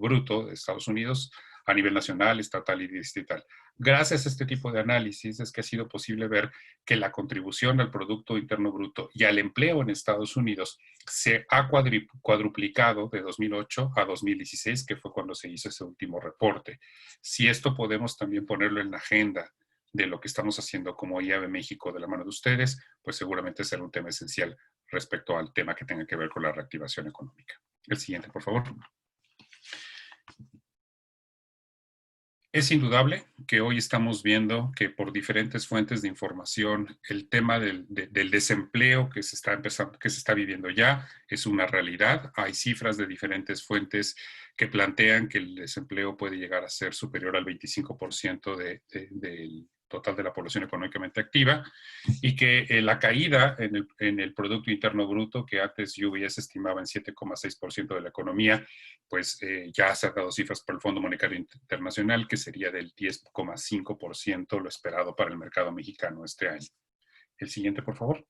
Bruto de Estados Unidos a nivel nacional, estatal y distrital. Gracias a este tipo de análisis es que ha sido posible ver que la contribución al Producto Interno Bruto y al empleo en Estados Unidos se ha cuadruplicado de 2008 a 2016, que fue cuando se hizo ese último reporte. Si esto podemos también ponerlo en la agenda de lo que estamos haciendo como IAB México de la mano de ustedes, pues seguramente será un tema esencial respecto al tema que tenga que ver con la reactivación económica. El siguiente, por favor. Es indudable que hoy estamos viendo que por diferentes fuentes de información el tema del desempleo que se está viviendo ya es una realidad. Hay cifras de diferentes fuentes que plantean que el desempleo puede llegar a ser superior al 25% del total de la población económicamente activa y que la caída en el Producto Interno Bruto, que antes UBS estimaba en 7,6% de la economía, pues ya se han dado cifras por el Fondo Monetario Internacional, que sería del 10,5% lo esperado para el mercado mexicano este año. El siguiente, por favor.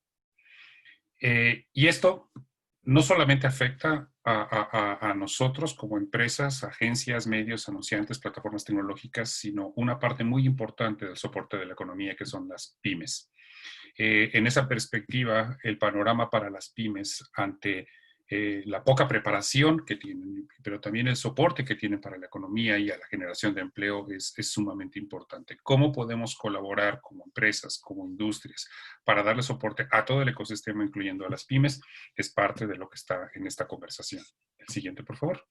Y esto no solamente afecta a nosotros como empresas, agencias, medios, anunciantes, plataformas tecnológicas, sino una parte muy importante del soporte de la economía, que son las pymes. En esa perspectiva, el panorama para las pymes ante la poca preparación que tienen, pero también el soporte que tienen para la economía y a la generación de empleo es sumamente importante. ¿Cómo podemos colaborar como empresas, como industrias, para darle soporte a todo el ecosistema, incluyendo a las pymes? Es parte de lo que está en esta conversación. El siguiente, por favor.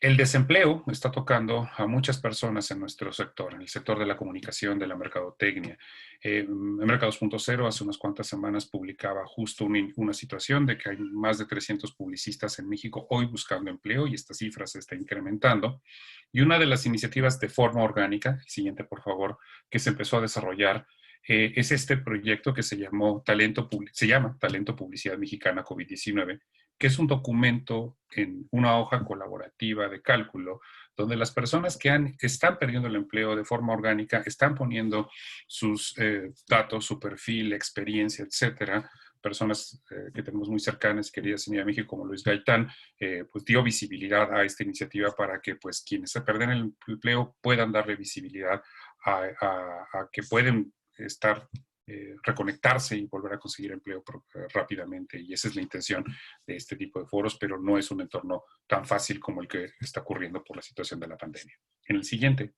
El desempleo está tocando a muchas personas en nuestro sector, en el sector de la comunicación, de la mercadotecnia. Mercados 2.0 hace unas cuantas semanas publicaba justo una situación de que hay más de 300 publicistas en México hoy buscando empleo y esta cifra se está incrementando. Y una de las iniciativas de forma orgánica, el siguiente por favor, que se empezó a desarrollar es este proyecto que se llama Talento Publicidad Mexicana COVID-19, que es un documento en una hoja colaborativa de cálculo, donde las personas que están perdiendo el empleo de forma orgánica están poniendo sus datos, su perfil, experiencia, etcétera. Personas que tenemos muy cercanas, queridas en México, como Luis Gaitán, pues dio visibilidad a esta iniciativa para que pues quienes se pierden el empleo puedan darle visibilidad a que pueden estar reconectarse y volver a conseguir empleo rápidamente. Y esa es la intención de este tipo de foros, pero no es un entorno tan fácil como el que está ocurriendo por la situación de la pandemia. En el siguiente.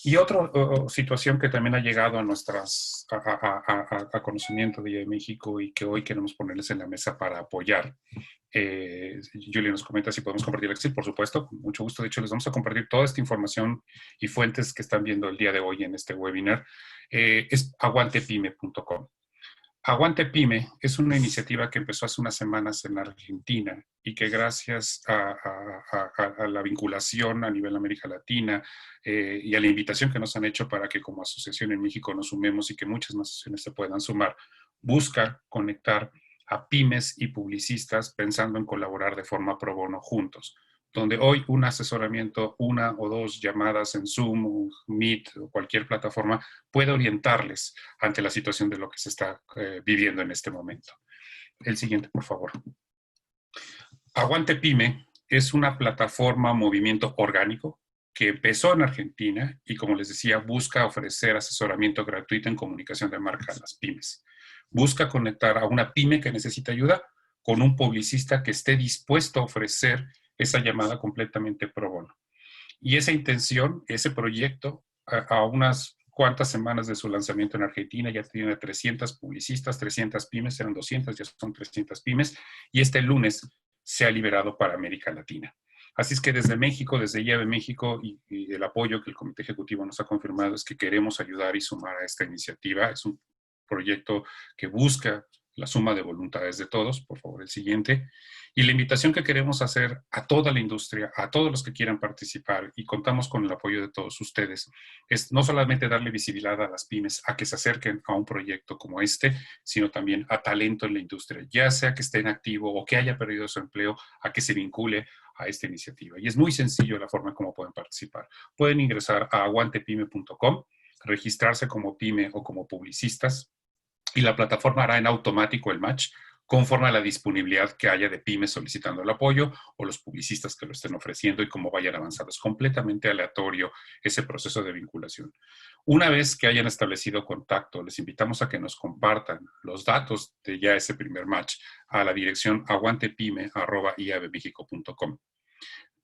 Y otra situación que también ha llegado a conocimiento de México y que hoy queremos ponerles en la mesa para apoyar. Julia nos comenta si podemos compartir el Excel, por supuesto, con mucho gusto. De hecho, les vamos a compartir toda esta información y fuentes que están viendo el día de hoy en este webinar. Es aguantepyme.com. Aguante Pyme es una iniciativa que empezó hace unas semanas en Argentina y que gracias a la vinculación a nivel América Latina y a la invitación que nos han hecho para que como asociación en México nos sumemos y que muchas más asociaciones se puedan sumar, busca conectar a pymes y publicistas pensando en colaborar de forma pro bono juntos, donde hoy un asesoramiento, una o dos llamadas en Zoom, Meet o cualquier plataforma puede orientarles ante la situación de lo que se está viviendo en este momento. El siguiente, por favor. Aguante Pyme es una plataforma, movimiento orgánico que empezó en Argentina y, como les decía, busca ofrecer asesoramiento gratuito en comunicación de marca a las pymes. Busca conectar a una pyme que necesita ayuda con un publicista que esté dispuesto a ofrecer esa llamada completamente pro bono. Y esa intención, ese proyecto, a unas cuantas semanas de su lanzamiento en Argentina, ya tiene 300 publicistas, 300 pymes, eran 200, ya son 300 pymes, y este lunes se ha liberado para América Latina. Así es que desde México, desde IAB México, y el apoyo que el Comité Ejecutivo nos ha confirmado es que queremos ayudar y sumar a esta iniciativa. Es un proyecto que busca la suma de voluntades de todos. Por favor, el siguiente. Y la invitación que queremos hacer a toda la industria, a todos los que quieran participar, y contamos con el apoyo de todos ustedes, es no solamente darle visibilidad a las pymes a que se acerquen a un proyecto como este, sino también a talento en la industria, ya sea que esté en activo o que haya perdido su empleo, a que se vincule a esta iniciativa. Y es muy sencillo la forma en cómo pueden participar. Pueden ingresar a aguantepyme.com, registrarse como pyme o como publicistas, y la plataforma hará en automático el match conforme a la disponibilidad que haya de pymes solicitando el apoyo o los publicistas que lo estén ofreciendo y cómo vayan avanzando. Es completamente aleatorio ese proceso de vinculación. Una vez que hayan establecido contacto, les invitamos a que nos compartan los datos de ya ese primer match a la dirección aguantepyme@iavmexico.com.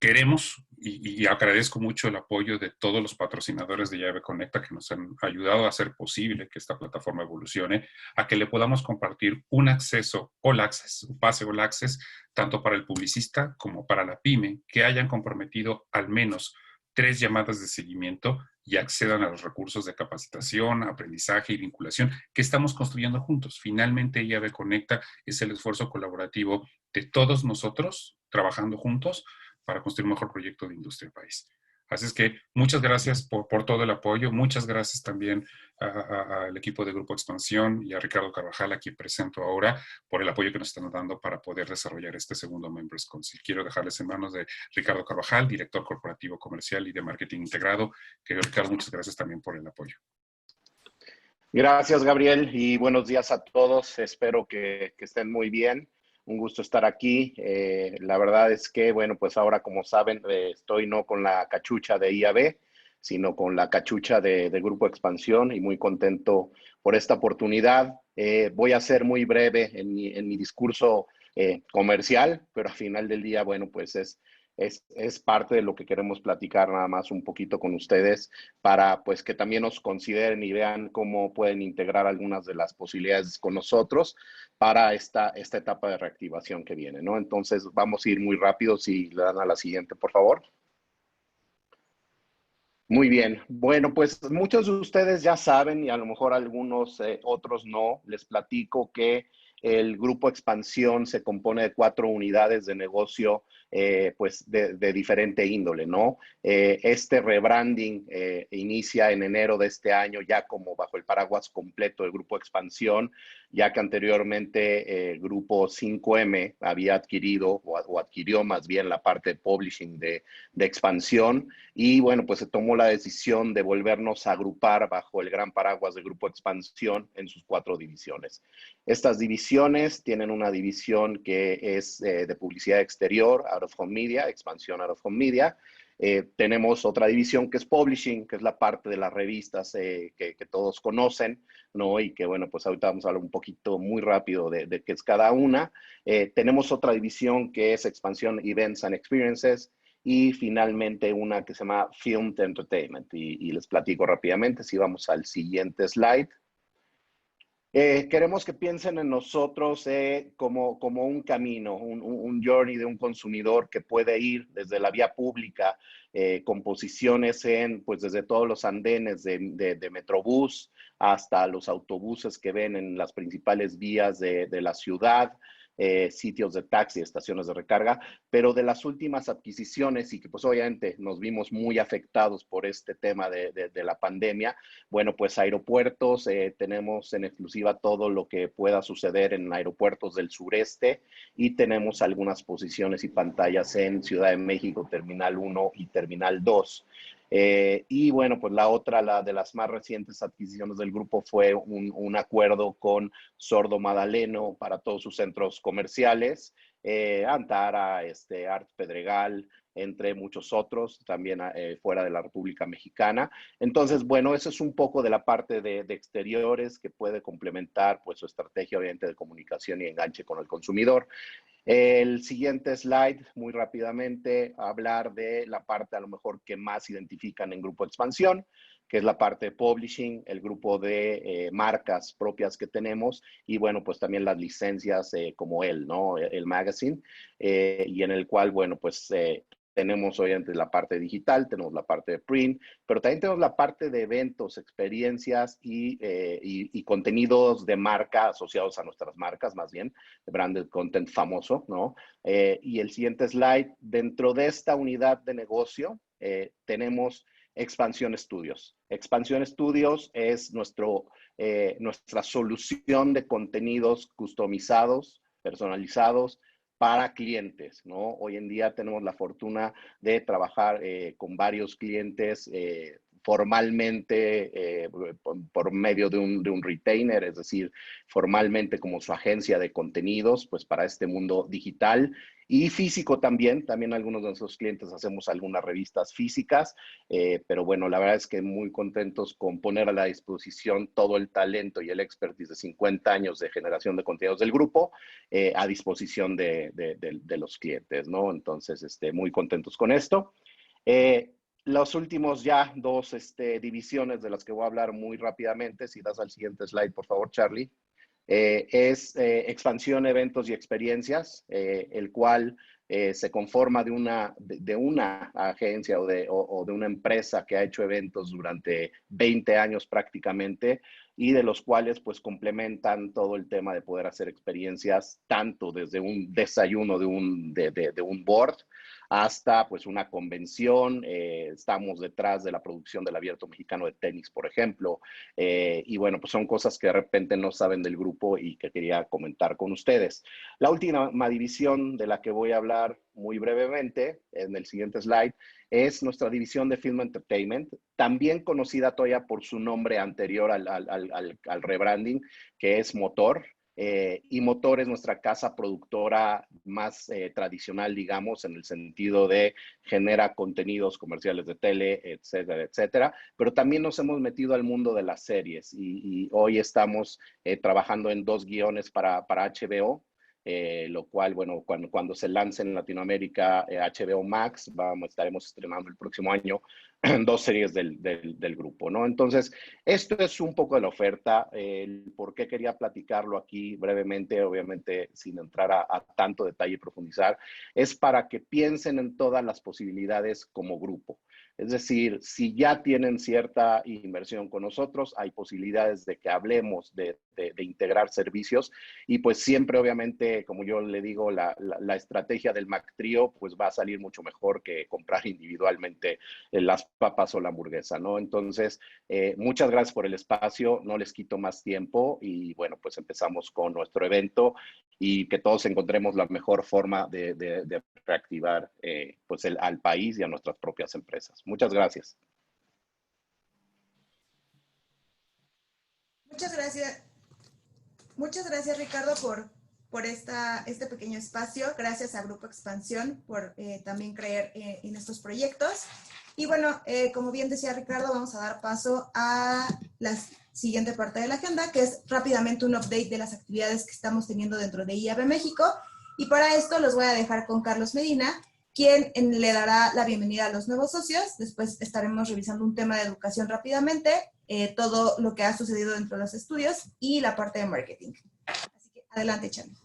Queremos y agradezco mucho el apoyo de todos los patrocinadores de Llave Conecta que nos han ayudado a hacer posible que esta plataforma evolucione, a que le podamos compartir un acceso All Access, un pase All Access, tanto para el publicista como para la pyme, que hayan comprometido al menos 3 llamadas de seguimiento y accedan a los recursos de capacitación, aprendizaje y vinculación que estamos construyendo juntos. Finalmente, Llave Conecta es el esfuerzo colaborativo de todos nosotros trabajando juntos para construir un mejor proyecto de industria del país. Así es que muchas gracias por todo el apoyo, muchas gracias también al equipo de Grupo Expansión y a Ricardo Carvajal, a quien presento ahora, por el apoyo que nos están dando para poder desarrollar este segundo Members Council. Quiero dejarles en manos de Ricardo Carvajal, director corporativo comercial y de marketing integrado. Querido Ricardo, muchas gracias también por el apoyo. Gracias, Gabriel, y buenos días a todos. Espero que estén muy bien. Un gusto estar aquí. La verdad es que, bueno, pues ahora, como saben, estoy no con la cachucha de IAB, sino con la cachucha de Grupo Expansión y muy contento por esta oportunidad. Voy a ser muy breve en mi discurso comercial, pero al final del día, bueno, pues es parte de lo que queremos platicar nada más un poquito con ustedes para pues que también nos consideren y vean cómo pueden integrar algunas de las posibilidades con nosotros para esta etapa de reactivación que viene, ¿no? Entonces vamos a ir muy rápido, si le dan a la siguiente, por favor. Muy bien, bueno, pues muchos de ustedes ya saben y a lo mejor algunos otros no, les platico que el Grupo Expansión se compone de 4 unidades de negocio pues de diferente índole, ¿no? Este rebranding inicia en enero de este año ya como bajo el paraguas completo del Grupo Expansión, ya que anteriormente el Grupo 5M había adquirido o adquirió más bien la parte de publishing de Expansión. Y bueno, pues se tomó la decisión de volvernos a agrupar bajo el gran paraguas del Grupo Expansión en sus 4 divisiones. Estas divisiones tienen una división que es de publicidad exterior, Out of Home Media, Expansión Out of Home Media. Tenemos otra división que es Publishing, que es la parte de las revistas que todos conocen, ¿no? Y que, bueno, pues ahorita vamos a hablar un poquito muy rápido de qué es cada una. Tenemos otra división que es Expansión Events and Experiences, y finalmente una que se llama Filmed Entertainment. Y les platico rápidamente, si vamos al siguiente slide. Queremos que piensen en nosotros como un camino, un journey de un consumidor que puede ir desde la vía pública, con posiciones pues desde todos los andenes de Metrobús hasta los autobuses que ven en las principales vías de la ciudad, sitios de taxi, estaciones de recarga, pero de las últimas adquisiciones y que pues obviamente nos vimos muy afectados por este tema de la pandemia. Bueno, pues aeropuertos, tenemos en exclusiva todo lo que pueda suceder en aeropuertos del sureste y tenemos algunas posiciones y pantallas en Ciudad de México, Terminal 1 y Terminal 2. Y bueno, pues la de las más recientes adquisiciones del grupo fue un acuerdo con Sordo Madaleno para todos sus centros comerciales, Antara, Art Pedregal, entre muchos otros, también fuera de la República Mexicana. Entonces, bueno, eso es un poco de la parte de exteriores que puede complementar pues su estrategia obviamente de comunicación y enganche con el consumidor. El siguiente slide, muy rápidamente, hablar de la parte a lo mejor que más identifican en Grupo Expansión, que es la parte de publishing, el grupo de marcas propias que tenemos y bueno, pues también las licencias como ¿no? El magazine, y en el cual, bueno, pues tenemos obviamente la parte digital, tenemos la parte de print, pero también tenemos la parte de eventos, experiencias y contenidos de marca asociados a nuestras marcas, más bien, de branded content famoso, ¿no? Y el siguiente slide, dentro de esta unidad de negocio, tenemos Expansión Studios. Expansión Studios es nuestra solución de contenidos customizados, personalizados, para clientes, ¿no? Hoy en día tenemos la fortuna de trabajar con varios clientes formalmente por medio de un retainer, es decir, formalmente como su agencia de contenidos, pues para este mundo digital y físico también. También algunos de nuestros clientes hacemos algunas revistas físicas, pero bueno, la verdad es que muy contentos con poner a la disposición todo el talento y el expertise de 50 años de generación de contenidos del grupo a disposición de los clientes, ¿no? Entonces, muy contentos con esto. Los últimos ya dos divisiones de las que voy a hablar muy rápidamente, si das al siguiente slide, por favor, Charlie, es expansión, eventos y experiencias, el cual se conforma de una agencia o de una empresa que ha hecho eventos durante 20 años prácticamente y de los cuales pues complementan todo el tema de poder hacer experiencias tanto desde un desayuno de un board hasta pues una convención. Estamos detrás de la producción del Abierto Mexicano de Tenis, por ejemplo, y bueno, pues son cosas que de repente no saben del grupo y que quería comentar con ustedes. La última división de la que voy a hablar muy brevemente en el siguiente slide es nuestra división de Film Entertainment, también conocida todavía por su nombre anterior al rebranding, que es Motor. Y Motor es nuestra casa productora más tradicional, digamos, en el sentido de genera contenidos comerciales de tele, etcétera, etcétera. Pero también nos hemos metido al mundo de las series y hoy estamos trabajando en 2 guiones para HBO. Lo cual, bueno, cuando se lance en Latinoamérica HBO Max, estaremos estrenando el próximo año 2 series del grupo, ¿no? Entonces, esto es un poco de la oferta. ¿Por qué quería platicarlo aquí brevemente? Obviamente, sin entrar a tanto detalle y profundizar, es para que piensen en todas las posibilidades como grupo. Es decir, si ya tienen cierta inversión con nosotros, hay posibilidades de que hablemos de integrar servicios y pues siempre obviamente, como yo le digo, la estrategia del Mac Trío pues va a salir mucho mejor que comprar individualmente las papas o la hamburguesa, ¿no? Entonces, muchas gracias por el espacio, no les quito más tiempo y bueno, pues empezamos con nuestro evento y que todos encontremos la mejor forma de reactivar pues al país y a nuestras propias empresas. Muchas gracias. Muchas gracias Ricardo por este pequeño espacio. Gracias a Grupo Expansión por también creer en estos proyectos. Y bueno, como bien decía Ricardo, vamos a dar paso a la siguiente parte de la agenda, que es rápidamente un update de las actividades que estamos teniendo dentro de IAB México. Y para esto los voy a dejar con Carlos Medina, quien le dará la bienvenida a los nuevos socios. Después estaremos revisando un tema de educación rápidamente, todo lo que ha sucedido dentro de los estudios y la parte de marketing. Así que adelante, Charlie.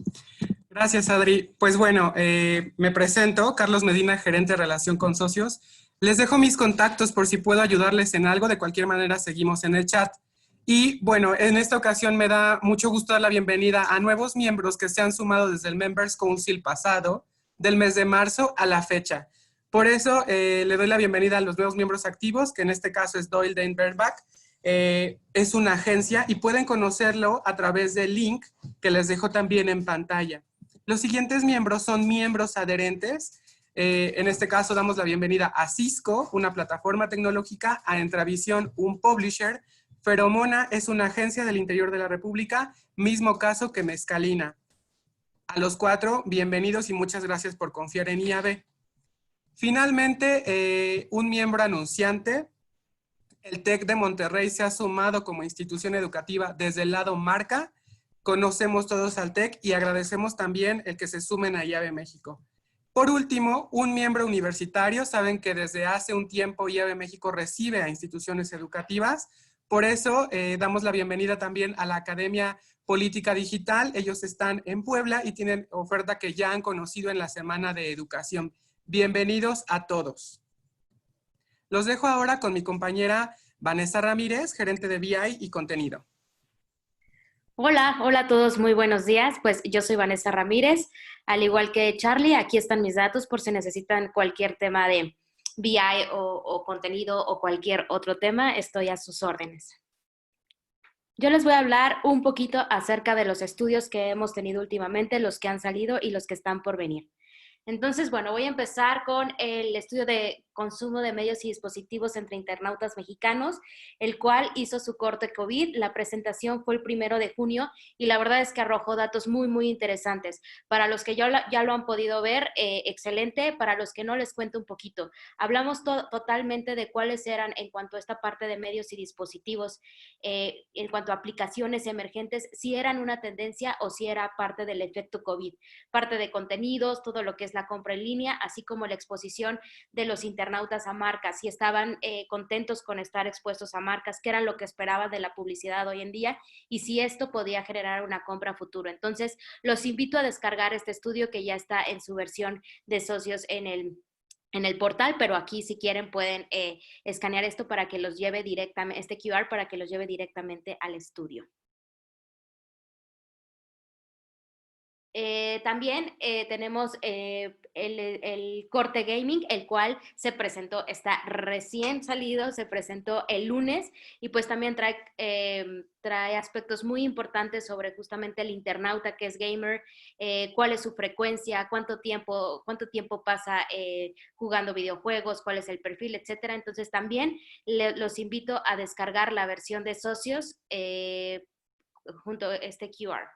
Gracias, Adri. Pues bueno, me presento, Carlos Medina, gerente de relación con socios. Les dejo mis contactos por si puedo ayudarles en algo. De cualquier manera, seguimos en el chat. Y bueno, en esta ocasión me da mucho gusto dar la bienvenida a nuevos miembros que se han sumado desde el Members Council pasado, del mes de marzo a la fecha. Por eso le doy la bienvenida a los nuevos miembros activos, que en este caso es Doyle Dane Bernbach. Es una agencia y pueden conocerlo a través del link que les dejo también en pantalla. Los siguientes miembros son miembros adherentes. En este caso damos la bienvenida a Cisco, una plataforma tecnológica, a Entravisión, un publisher. Feromona es una agencia del interior de la República, mismo caso que Mezcalina. A los 4, bienvenidos y muchas gracias por confiar en IAB. Finalmente, un miembro anunciante. El TEC de Monterrey se ha sumado como institución educativa desde el lado marca. Conocemos todos al TEC y agradecemos también el que se sumen a IAB México. Por último, un miembro universitario. Saben que desde hace un tiempo IAB México recibe a instituciones educativas. Por eso damos la bienvenida también a la Academia Política Digital. Ellos están en Puebla y tienen oferta que ya han conocido en la Semana de Educación. Bienvenidos a todos. Los dejo ahora con mi compañera Vanessa Ramírez, gerente de BI y contenido. Hola a todos, muy buenos días. Pues yo soy Vanessa Ramírez, al igual que Charlie, aquí están mis datos por si necesitan cualquier tema de BI o contenido o cualquier otro tema, estoy a sus órdenes. Yo les voy a hablar un poquito acerca de los estudios que hemos tenido últimamente, los que han salido y los que están por venir. Entonces, bueno, voy a empezar con el estudio de consumo de medios y dispositivos entre internautas mexicanos, el cual hizo su corte COVID. La presentación fue el 1 de junio y la verdad es que arrojó datos muy, muy interesantes. Para los que ya lo han podido ver, excelente. Para los que no, les cuento un poquito. Hablamos totalmente de cuáles eran, en cuanto a esta parte de medios y dispositivos, en cuanto a aplicaciones emergentes, si eran una tendencia o si era parte del efecto COVID, parte de contenidos, todo lo que es la compra en línea, así como la exposición de los internautas a marcas, si estaban contentos con estar expuestos a marcas, qué era lo que esperaban de la publicidad hoy en día y si esto podía generar una compra a futuro. Entonces, los invito a descargar este estudio que ya está en su versión de socios en el portal, pero aquí si quieren pueden escanear esto para que los lleve directamente, este QR para que los lleve directamente al estudio. También tenemos el corte gaming, el cual se presentó, está recién salido, se presentó el lunes y pues también trae aspectos muy importantes sobre justamente el internauta que es gamer, cuál es su frecuencia, cuánto tiempo pasa jugando videojuegos, cuál es el perfil, etcétera. Entonces también los invito a descargar la versión de socios junto a este QR.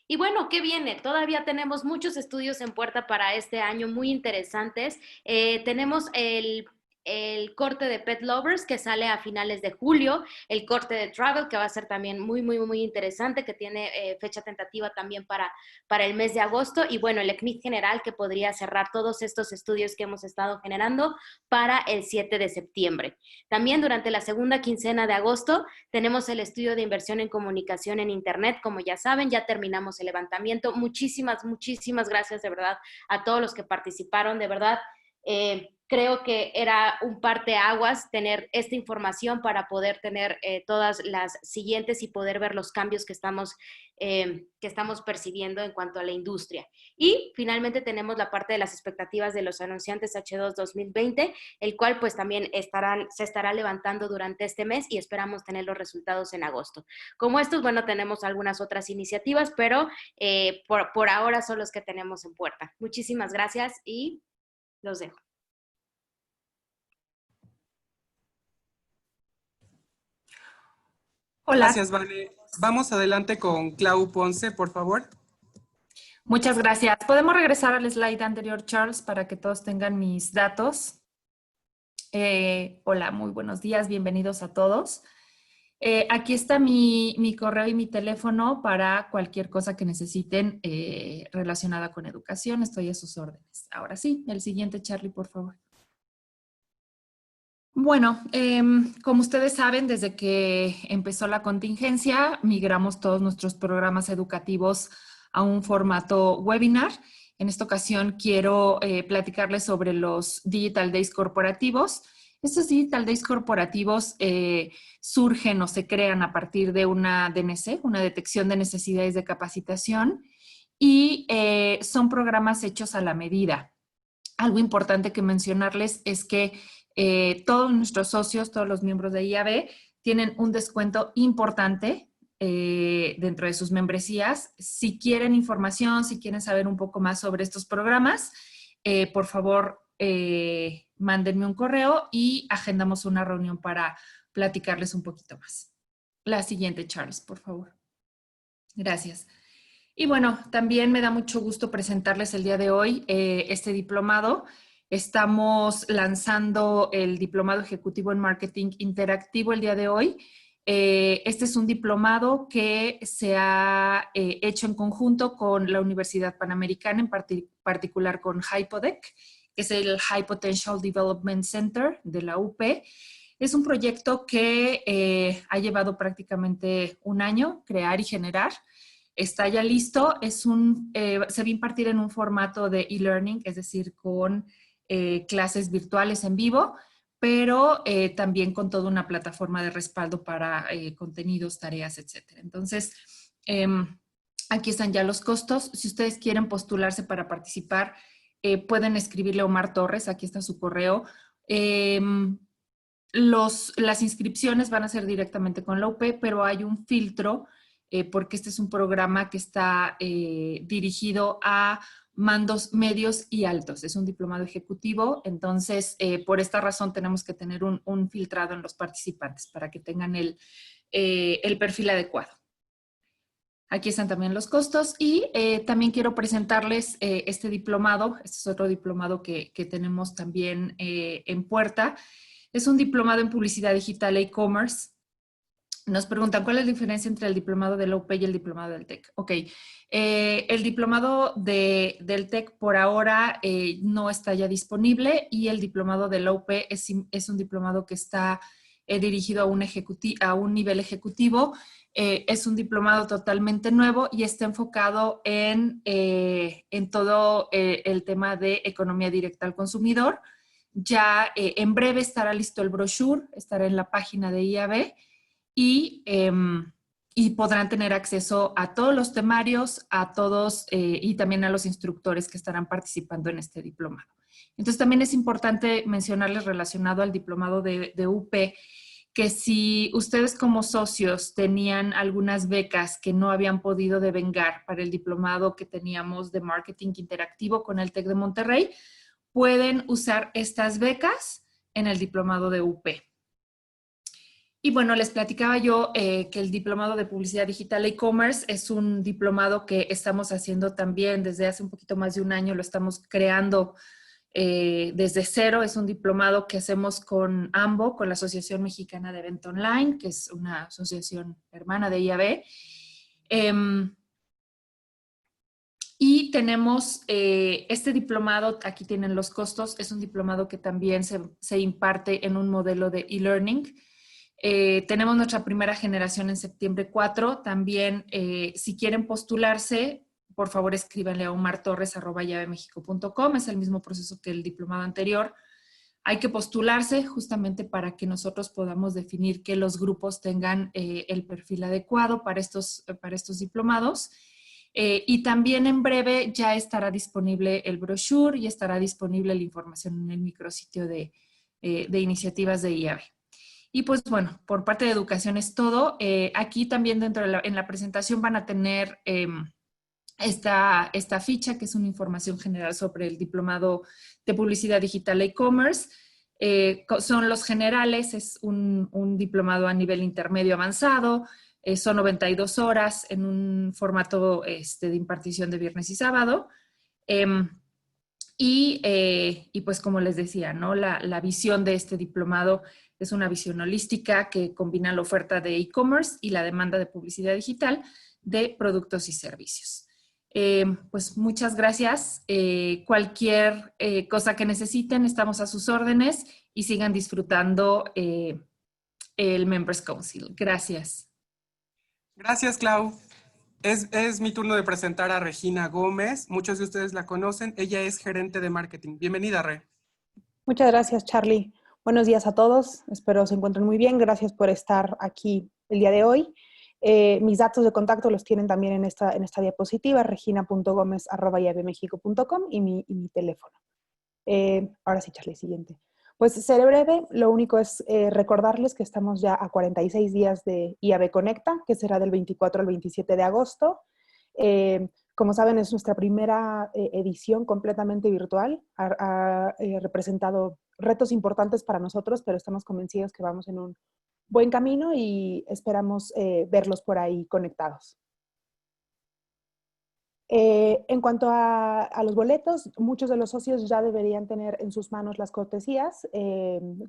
Y bueno, ¿qué viene? Todavía tenemos muchos estudios en puerta para este año muy interesantes. Tenemos el corte de Pet Lovers que sale a finales de julio, el corte de Travel que va a ser también muy, muy, muy interesante, que tiene fecha tentativa también para el mes de agosto, y bueno, el ECMID general que podría cerrar todos estos estudios que hemos estado generando para el 7 de septiembre. También durante la segunda quincena de agosto tenemos el estudio de inversión en comunicación en Internet. Como ya saben, ya terminamos el levantamiento. Muchísimas, muchísimas gracias de verdad a todos los que participaron, de verdad. Creo que era un parteaguas tener esta información para poder tener todas las siguientes y poder ver los cambios que estamos percibiendo en cuanto a la industria. Y finalmente tenemos la parte de las expectativas de los anunciantes H2 2020, el cual pues también se estará levantando durante este mes y esperamos tener los resultados en agosto. Como estos, bueno, tenemos algunas otras iniciativas, pero por ahora son los que tenemos en puerta. Muchísimas gracias y los dejo. Hola. Gracias, Vane. Vamos adelante con Clau Ponce, por favor. Muchas gracias. ¿Podemos regresar al slide anterior, Charles, para que todos tengan mis datos? Hola, muy buenos días. Bienvenidos a todos. Aquí está mi correo y mi teléfono para cualquier cosa que necesiten relacionada con educación. Estoy a sus órdenes. Ahora sí, el siguiente, Charlie, por favor. Bueno, como ustedes saben, desde que empezó la contingencia, migramos todos nuestros programas educativos a un formato webinar. En esta ocasión quiero platicarles sobre los Digital Days corporativos. Estos Digital Days corporativos surgen o se crean a partir de una DNC, una detección de necesidades de capacitación, y son programas hechos a la medida. Algo importante que mencionarles es que todos nuestros socios, todos los miembros de IAB, tienen un descuento importante dentro de sus membresías. Si quieren información, si quieren saber un poco más sobre estos programas, por favor, mándenme un correo y agendamos una reunión para platicarles un poquito más. La siguiente, Charles, por favor. Gracias. Y bueno, también me da mucho gusto presentarles el día de hoy este diplomado. Estamos lanzando el Diplomado Ejecutivo en Marketing Interactivo el día de hoy. Este es un diplomado que se ha hecho en conjunto con la Universidad Panamericana, en particular con Hypodec, que es el High Potential Development Center de la UP. Es un proyecto que ha llevado prácticamente un año crear y generar. Está ya listo. Se va a impartir en un formato de e-learning, es decir, con clases virtuales en vivo, pero también con toda una plataforma de respaldo para contenidos, tareas, etc. Entonces, aquí están ya los costos. Si ustedes quieren postularse para participar, pueden escribirle a Omar Torres, aquí está su correo. Las inscripciones van a ser directamente con la UP, pero hay un filtro porque este es un programa que está dirigido a mandos medios y altos. Es un diplomado ejecutivo, entonces por esta razón tenemos que tener un filtrado en los participantes para que tengan el perfil adecuado. Aquí están también los costos y también quiero presentarles este diplomado. Este es otro diplomado que tenemos también en puerta. Es un diplomado en publicidad digital e e-commerce. Nos preguntan, ¿cuál es la diferencia entre el diplomado del UP y el diplomado del TEC? Ok, el diplomado del TEC por ahora no está ya disponible y el diplomado del UP es un diplomado que está dirigido a un nivel ejecutivo. Es un diplomado totalmente nuevo y está enfocado en todo el tema de economía directa al consumidor. Ya en breve estará listo el brochure, estará en la página de IAB y podrán tener acceso a todos los temarios, a todos y también a los instructores que estarán participando en este diplomado. Entonces también es importante mencionarles relacionado al diplomado de UP, que si ustedes como socios tenían algunas becas que no habían podido devengar para el diplomado que teníamos de marketing interactivo con el TEC de Monterrey, pueden usar estas becas en el diplomado de UP. Y bueno, les platicaba yo que el diplomado de publicidad digital e e-commerce es un diplomado que estamos haciendo también desde hace un poquito más de un año, lo estamos creando desde cero. Es un diplomado que hacemos con AMBO, con la Asociación Mexicana de Venta Online, que es una asociación hermana de IAB. Y tenemos este diplomado, aquí tienen los costos, es un diplomado que también se imparte en un modelo de e-learning. Tenemos nuestra primera generación en septiembre 4. También, si quieren postularse, por favor escríbanle a omartorres@llavemexico.com. Es el mismo proceso que el diplomado anterior. Hay que postularse justamente para que nosotros podamos definir que los grupos tengan el perfil adecuado para estos diplomados. Y también en breve ya estará disponible el brochure y estará disponible la información en el micrositio de iniciativas de IAB. Y pues bueno, por parte de educación es todo. Aquí también en la presentación van a tener esta ficha, que es una información general sobre el diplomado de publicidad digital e e-commerce. Son los generales, es un diplomado a nivel intermedio avanzado. Son 92 horas en un formato de impartición de viernes y sábado. Y pues como les decía, ¿no? La visión de este diplomado es una visión holística que combina la oferta de e-commerce y la demanda de publicidad digital de productos y servicios. Pues muchas gracias. Cualquier cosa que necesiten, estamos a sus órdenes y sigan disfrutando el Members Council. Gracias. Gracias, Clau. Es mi turno de presentar a Regina Gómez. Muchos de ustedes la conocen. Ella es gerente de marketing. Bienvenida, Re. Muchas gracias, Charlie. Buenos días a todos. Espero se encuentren muy bien. Gracias por estar aquí el día de hoy. Mis datos de contacto los tienen también en esta diapositiva, regina.gomez@llavemexico.com y mi teléfono. Ahora sí, Charlie, siguiente. Pues seré breve. Lo único es recordarles que estamos ya a 46 días de IAB Conecta, que será del 24 al 27 de agosto. Como saben, es nuestra primera edición completamente virtual. Ha representado retos importantes para nosotros, pero estamos convencidos que vamos en un buen camino y esperamos verlos por ahí conectados. En cuanto a los boletos, muchos de los socios ya deberían tener en sus manos las cortesías.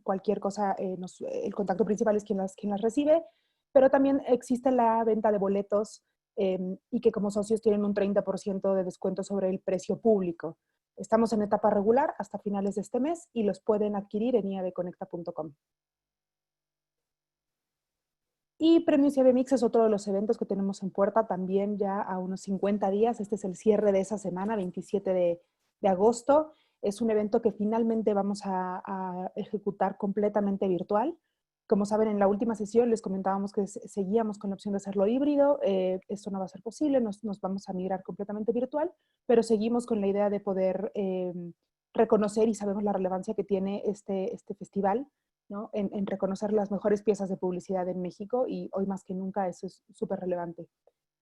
Cualquier cosa, el contacto principal es quien las recibe, pero también existe la venta de boletos y que como socios tienen un 30% de descuento sobre el precio público. Estamos en etapa regular hasta finales de este mes y los pueden adquirir en iabconecta.com. Y Premios IAB Mix es otro de los eventos que tenemos en puerta también ya a unos 50 días. Este es el cierre de esa semana, 27 de agosto. Es un evento que finalmente vamos a ejecutar completamente virtual. Como saben, en la última sesión les comentábamos que seguíamos con la opción de hacerlo híbrido. Esto no va a ser posible, nos vamos a migrar completamente virtual, pero seguimos con la idea de poder reconocer y sabemos la relevancia que tiene este festival, ¿no? En reconocer las mejores piezas de publicidad en México y hoy más que nunca eso es súper relevante.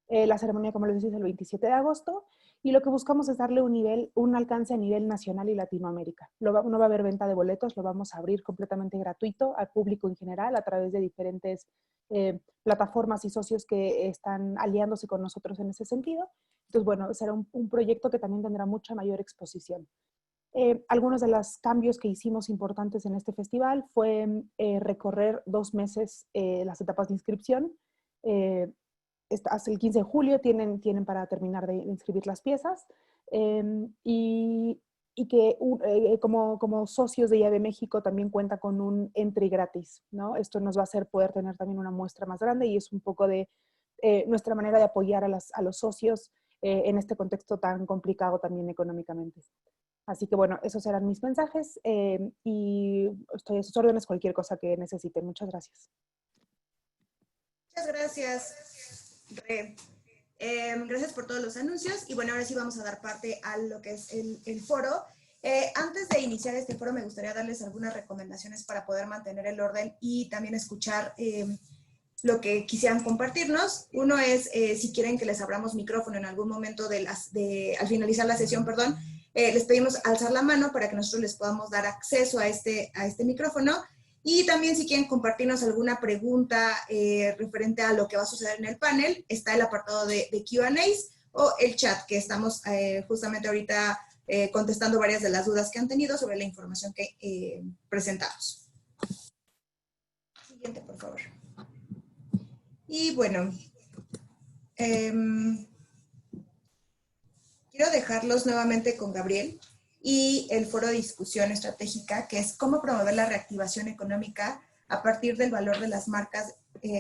La ceremonia, como les decía, es el 27 de agosto. Y lo que buscamos es darle un alcance a nivel nacional y Latinoamérica. No va a haber venta de boletos, lo vamos a abrir completamente gratuito al público en general a través de diferentes plataformas y socios que están aliándose con nosotros en ese sentido. Entonces, bueno, será un proyecto que también tendrá mucha mayor exposición. Algunos de los cambios que hicimos importantes en este festival fue recorrer 2 meses las etapas de inscripción. Hasta el 15 de julio tienen para terminar de inscribir las piezas y que como socios de IAB México también cuenta con un entry gratis, ¿no? Esto nos va a hacer poder tener también una muestra más grande y es un poco de nuestra manera de apoyar a los socios en este contexto tan complicado también económicamente. Así que bueno, esos eran mis mensajes y estoy a sus órdenes cualquier cosa que necesiten. Muchas gracias. Muchas gracias, Re. Gracias por todos los anuncios y bueno, ahora sí vamos a dar parte a lo que es el foro. Antes de iniciar este foro me gustaría darles algunas recomendaciones para poder mantener el orden y también escuchar lo que quisieran compartirnos. Uno es si quieren que les abramos micrófono en algún momento al finalizar la sesión, perdón, les pedimos alzar la mano para que nosotros les podamos dar acceso a este micrófono. Y también si quieren compartirnos alguna pregunta referente a lo que va a suceder en el panel, está el apartado de Q&As o el chat, que estamos justamente ahorita contestando varias de las dudas que han tenido sobre la información que presentamos. Siguiente, por favor. Y bueno, quiero dejarlos nuevamente con Gabriel y el foro de discusión estratégica, que es cómo promover la reactivación económica a partir del valor de las marcas,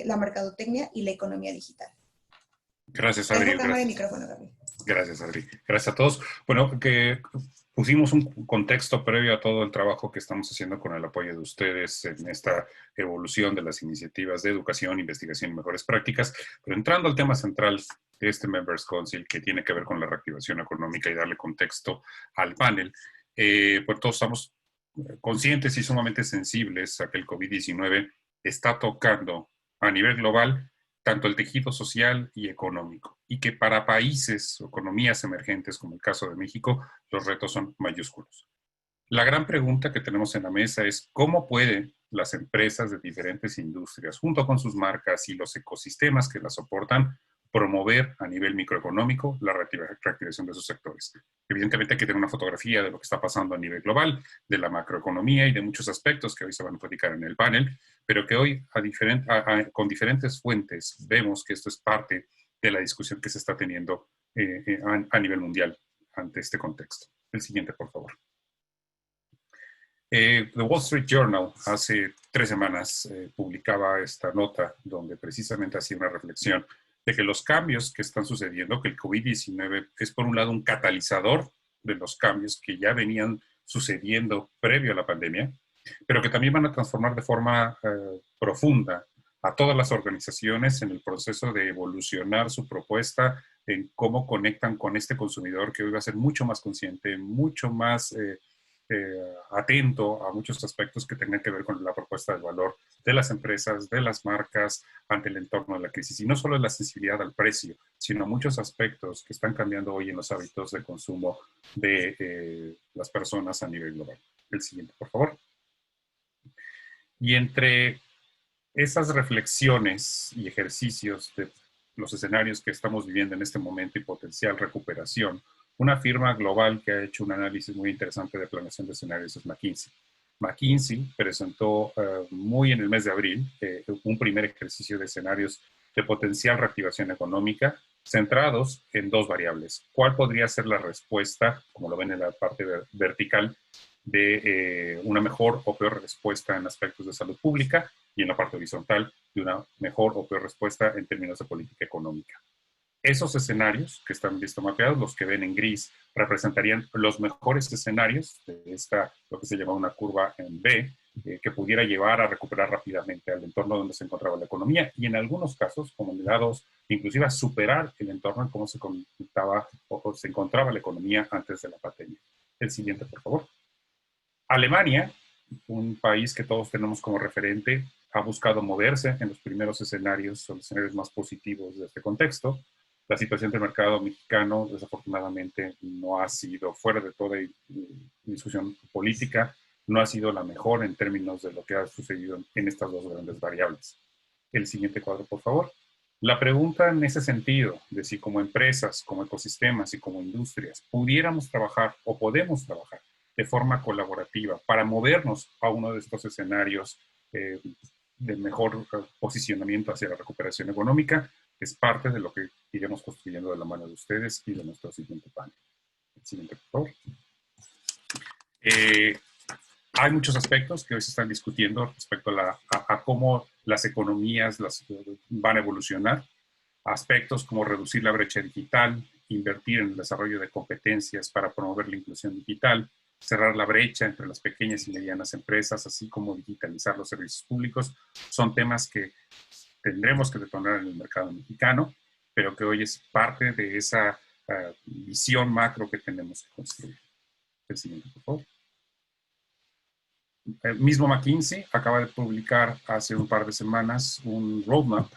la mercadotecnia y la economía digital. Gracias, Adri. Gracias, Adri. Gracias a todos. Bueno, que pusimos un contexto previo a todo el trabajo que estamos haciendo con el apoyo de ustedes en esta evolución de las iniciativas de educación, investigación y mejores prácticas. Pero entrando al tema central de este Members Council, que tiene que ver con la reactivación económica y darle contexto al panel, pues todos estamos conscientes y sumamente sensibles a que el COVID-19 está tocando a nivel global tanto el tejido social y económico, y que para países o economías emergentes, como el caso de México, los retos son mayúsculos. La gran pregunta que tenemos en la mesa es cómo pueden las empresas de diferentes industrias, junto con sus marcas y los ecosistemas que las soportan, promover a nivel microeconómico la reactivación de sus sectores. Evidentemente hay que tener una fotografía de lo que está pasando a nivel global, de la macroeconomía y de muchos aspectos que hoy se van a platicar en el panel, pero que hoy con diferentes fuentes vemos que esto es parte de la discusión que se está teniendo a nivel mundial ante este contexto. El siguiente, por favor. The Wall Street Journal hace 3 semanas publicaba esta nota donde precisamente hacía una reflexión de que los cambios que están sucediendo, que el COVID-19 es por un lado un catalizador de los cambios que ya venían sucediendo previo a la pandemia, pero que también van a transformar de forma profunda a todas las organizaciones en el proceso de evolucionar su propuesta en cómo conectan con este consumidor que hoy va a ser mucho más consciente, mucho más atento a muchos aspectos que tengan que ver con la propuesta de valor de las empresas, de las marcas ante el entorno de la crisis. Y no solo la sensibilidad al precio, sino muchos aspectos que están cambiando hoy en los hábitos de consumo de las personas a nivel global. El siguiente, por favor. Y entre esas reflexiones y ejercicios de los escenarios que estamos viviendo en este momento y potencial recuperación, una firma global que ha hecho un análisis muy interesante de planeación de escenarios es McKinsey. McKinsey presentó muy en el mes de abril un primer ejercicio de escenarios de potencial reactivación económica centrados en 2 variables. ¿Cuál podría ser la respuesta, como lo ven en la parte vertical, de una mejor o peor respuesta en aspectos de salud pública y en la parte horizontal de una mejor o peor respuesta en términos de política económica? Esos escenarios que están visto mapeados, los que ven en gris, representarían los mejores escenarios de lo que se llama una curva en B, que pudiera llevar a recuperar rápidamente al entorno donde se encontraba la economía y en algunos casos, comunidades, inclusive a superar el entorno en cómo se conectaba o se encontraba la economía antes de la pandemia. El siguiente, por favor. Alemania, un país que todos tenemos como referente, ha buscado moverse en los primeros escenarios o los escenarios más positivos de este contexto. La situación del mercado mexicano, desafortunadamente, no ha sido, fuera de toda discusión política, no ha sido la mejor en términos de lo que ha sucedido en estas dos grandes variables. El siguiente cuadro, por favor. La pregunta en ese sentido, de si como empresas, como ecosistemas y como industrias pudiéramos trabajar o podemos trabajar de forma colaborativa para movernos a uno de estos escenarios de mejor posicionamiento hacia la recuperación económica, es parte de lo que iremos construyendo de la mano de ustedes y de nuestro siguiente panel. El siguiente, por favor. Hay muchos aspectos que hoy se están discutiendo respecto a cómo las economías van a evolucionar. Aspectos como reducir la brecha digital, invertir en el desarrollo de competencias para promover la inclusión digital, cerrar la brecha entre las pequeñas y medianas empresas, así como digitalizar los servicios públicos, son temas que tendremos que detonar en el mercado mexicano, pero que hoy es parte de esa visión macro que tenemos que construir. El siguiente, por favor. El mismo McKinsey acaba de publicar hace un par de semanas un roadmap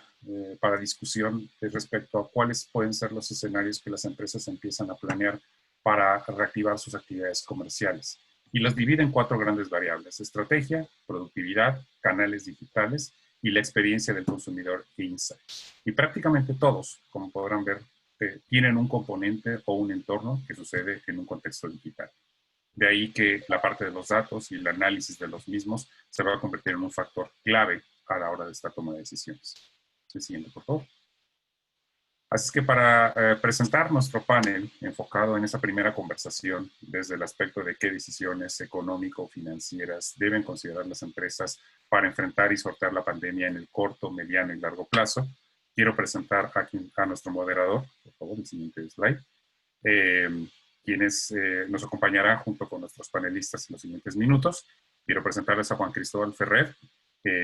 para discusión respecto a cuáles pueden ser los escenarios que las empresas empiezan a planear para reactivar sus actividades comerciales. Y los divide en 4 grandes variables: estrategia, productividad, canales digitales y la experiencia del consumidor e insight. Y prácticamente todos, como podrán ver, tienen un componente o un entorno que sucede en un contexto digital. De ahí que la parte de los datos y el análisis de los mismos se va a convertir en un factor clave a la hora de esta toma de decisiones. El siguiente, por favor. Así es que para presentar nuestro panel enfocado en esa primera conversación desde el aspecto de qué decisiones económico-financieras deben considerar las empresas para enfrentar y sortear la pandemia en el corto, mediano y largo plazo, quiero presentar a nuestro moderador, por favor, el siguiente slide, quienes nos acompañarán junto con nuestros panelistas en los siguientes minutos. Quiero presentarles a Juan Cristóbal Ferrer,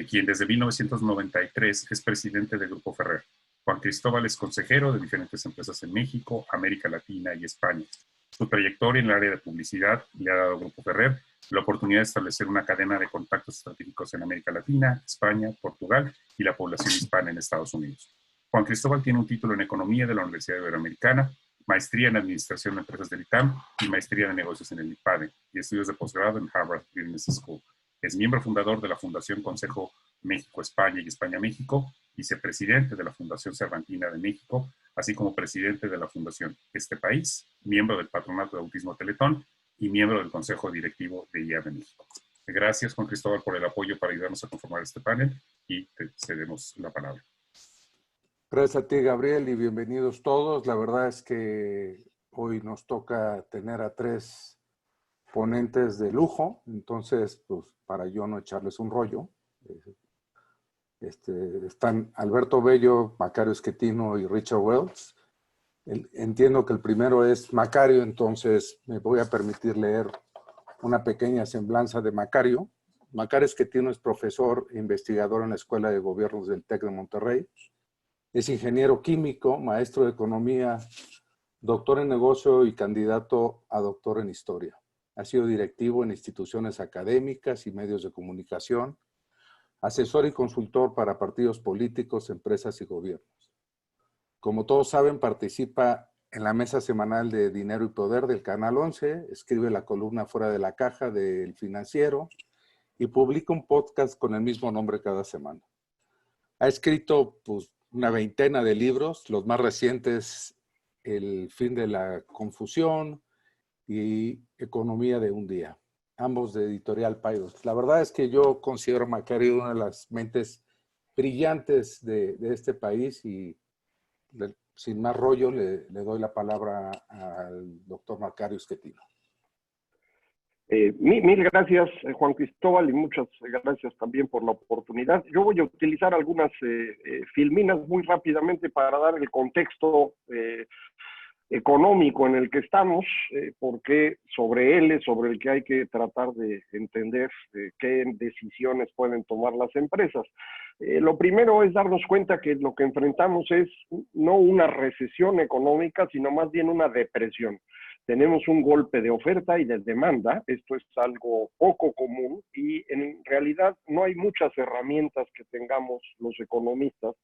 quien desde 1993 es presidente del Grupo Ferrer. Juan Cristóbal es consejero de diferentes empresas en México, América Latina y España. Su trayectoria en el área de publicidad le ha dado al Grupo Ferrer la oportunidad de establecer una cadena de contactos estratégicos en América Latina, España, Portugal y la población hispana en Estados Unidos. Juan Cristóbal tiene un título en Economía de la Universidad Iberoamericana, maestría en Administración de Empresas del ITAM y maestría de Negocios en el IPADE y estudios de posgrado en Harvard Business School. Es miembro fundador de la Fundación Consejo México-España y España-México, vicepresidente de la Fundación Cervantina de México, así como presidente de la Fundación Este País, miembro del Patronato de Autismo Teletón y miembro del Consejo Directivo de IA de México. Gracias, Juan Cristóbal, por el apoyo para ayudarnos a conformar este panel y te cedemos la palabra. Gracias a ti, Gabriel, y bienvenidos todos. La verdad es que hoy nos toca tener a 3 ponentes de lujo, entonces, pues, para yo no echarles un rollo, están Alberto Bello, Macario Schettino y Richard Wells. Entiendo que el primero es Macario, entonces me voy a permitir leer una pequeña semblanza de Macario. Macario Schettino es profesor e investigador en la Escuela de Gobiernos del TEC de Monterrey. Es ingeniero químico, maestro de economía, doctor en negocio y candidato a doctor en historia. Ha sido directivo en instituciones académicas y medios de comunicación, asesor y consultor para partidos políticos, empresas y gobiernos. Como todos saben, participa en la mesa semanal de Dinero y Poder del Canal 11, escribe la columna Fuera de la Caja del Financiero y publica un podcast con el mismo nombre cada semana. Ha escrito pues, una veintena de libros, los más recientes, El fin de la confusión y Economía de un día, ambos de Editorial Paidós. La verdad es que yo considero a Macario una de las mentes brillantes de este país y sin más rollo le doy la palabra al doctor Macario Schettino. Mil gracias, Juan Cristóbal, y muchas gracias también por la oportunidad. Yo voy a utilizar algunas filminas muy rápidamente para dar el contexto económico en el que estamos, porque sobre él es sobre el que hay que tratar de entender qué decisiones pueden tomar las empresas. Lo primero es darnos cuenta que lo que enfrentamos es no una recesión económica, sino más bien una depresión. Tenemos un golpe de oferta y de demanda, esto es algo poco común y en realidad no hay muchas herramientas que tengamos los economistas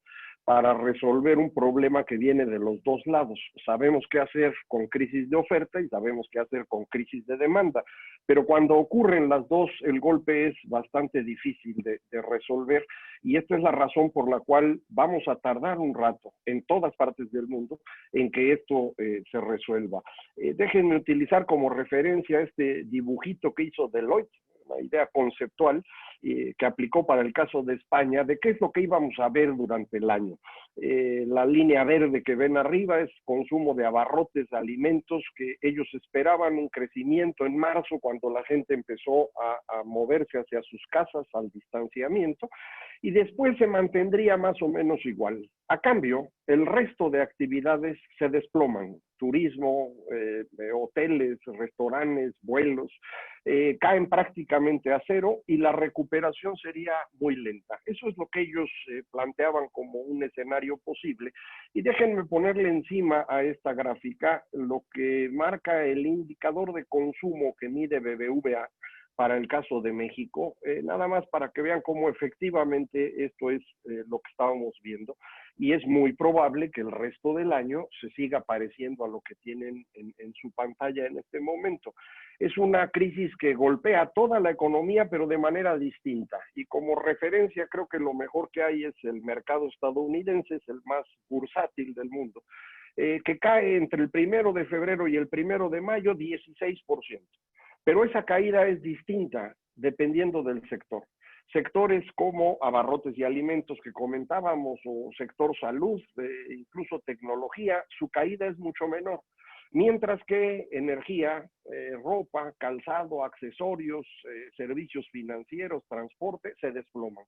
para resolver un problema que viene de los dos lados. Sabemos qué hacer con crisis de oferta y sabemos qué hacer con crisis de demanda, pero cuando ocurren las dos, el golpe es bastante difícil de resolver y esta es la razón por la cual vamos a tardar un rato en todas partes del mundo en que esto se resuelva. Déjenme utilizar como referencia este dibujito que hizo Deloitte, una idea conceptual que aplicó para el caso de España, de qué es lo que íbamos a ver durante el año. La línea verde que ven arriba es consumo de abarrotes, de alimentos, que ellos esperaban un crecimiento en marzo cuando la gente empezó a moverse hacia sus casas al distanciamiento, y después se mantendría más o menos igual. A cambio, el resto de actividades se desploman. Turismo, hoteles, restaurantes, vuelos, caen prácticamente a cero y la recuperación sería muy lenta. Eso es lo que ellos planteaban como un escenario posible. Y déjenme ponerle encima a esta gráfica lo que marca el indicador de consumo que mide BBVA para el caso de México, nada más para que vean cómo efectivamente esto es lo que estábamos viendo, y es muy probable que el resto del año se siga pareciendo a lo que tienen en su pantalla en este momento. Es una crisis que golpea toda la economía, pero de manera distinta, y como referencia creo que lo mejor que hay es el mercado estadounidense, es el más bursátil del mundo, que cae entre el 1 de febrero y el 1 de mayo 16%. Pero esa caída es distinta dependiendo del sector. Sectores como abarrotes y alimentos que comentábamos, o sector salud, incluso tecnología, su caída es mucho menor. Mientras que energía, ropa, calzado, accesorios, servicios financieros, transporte, se desploman.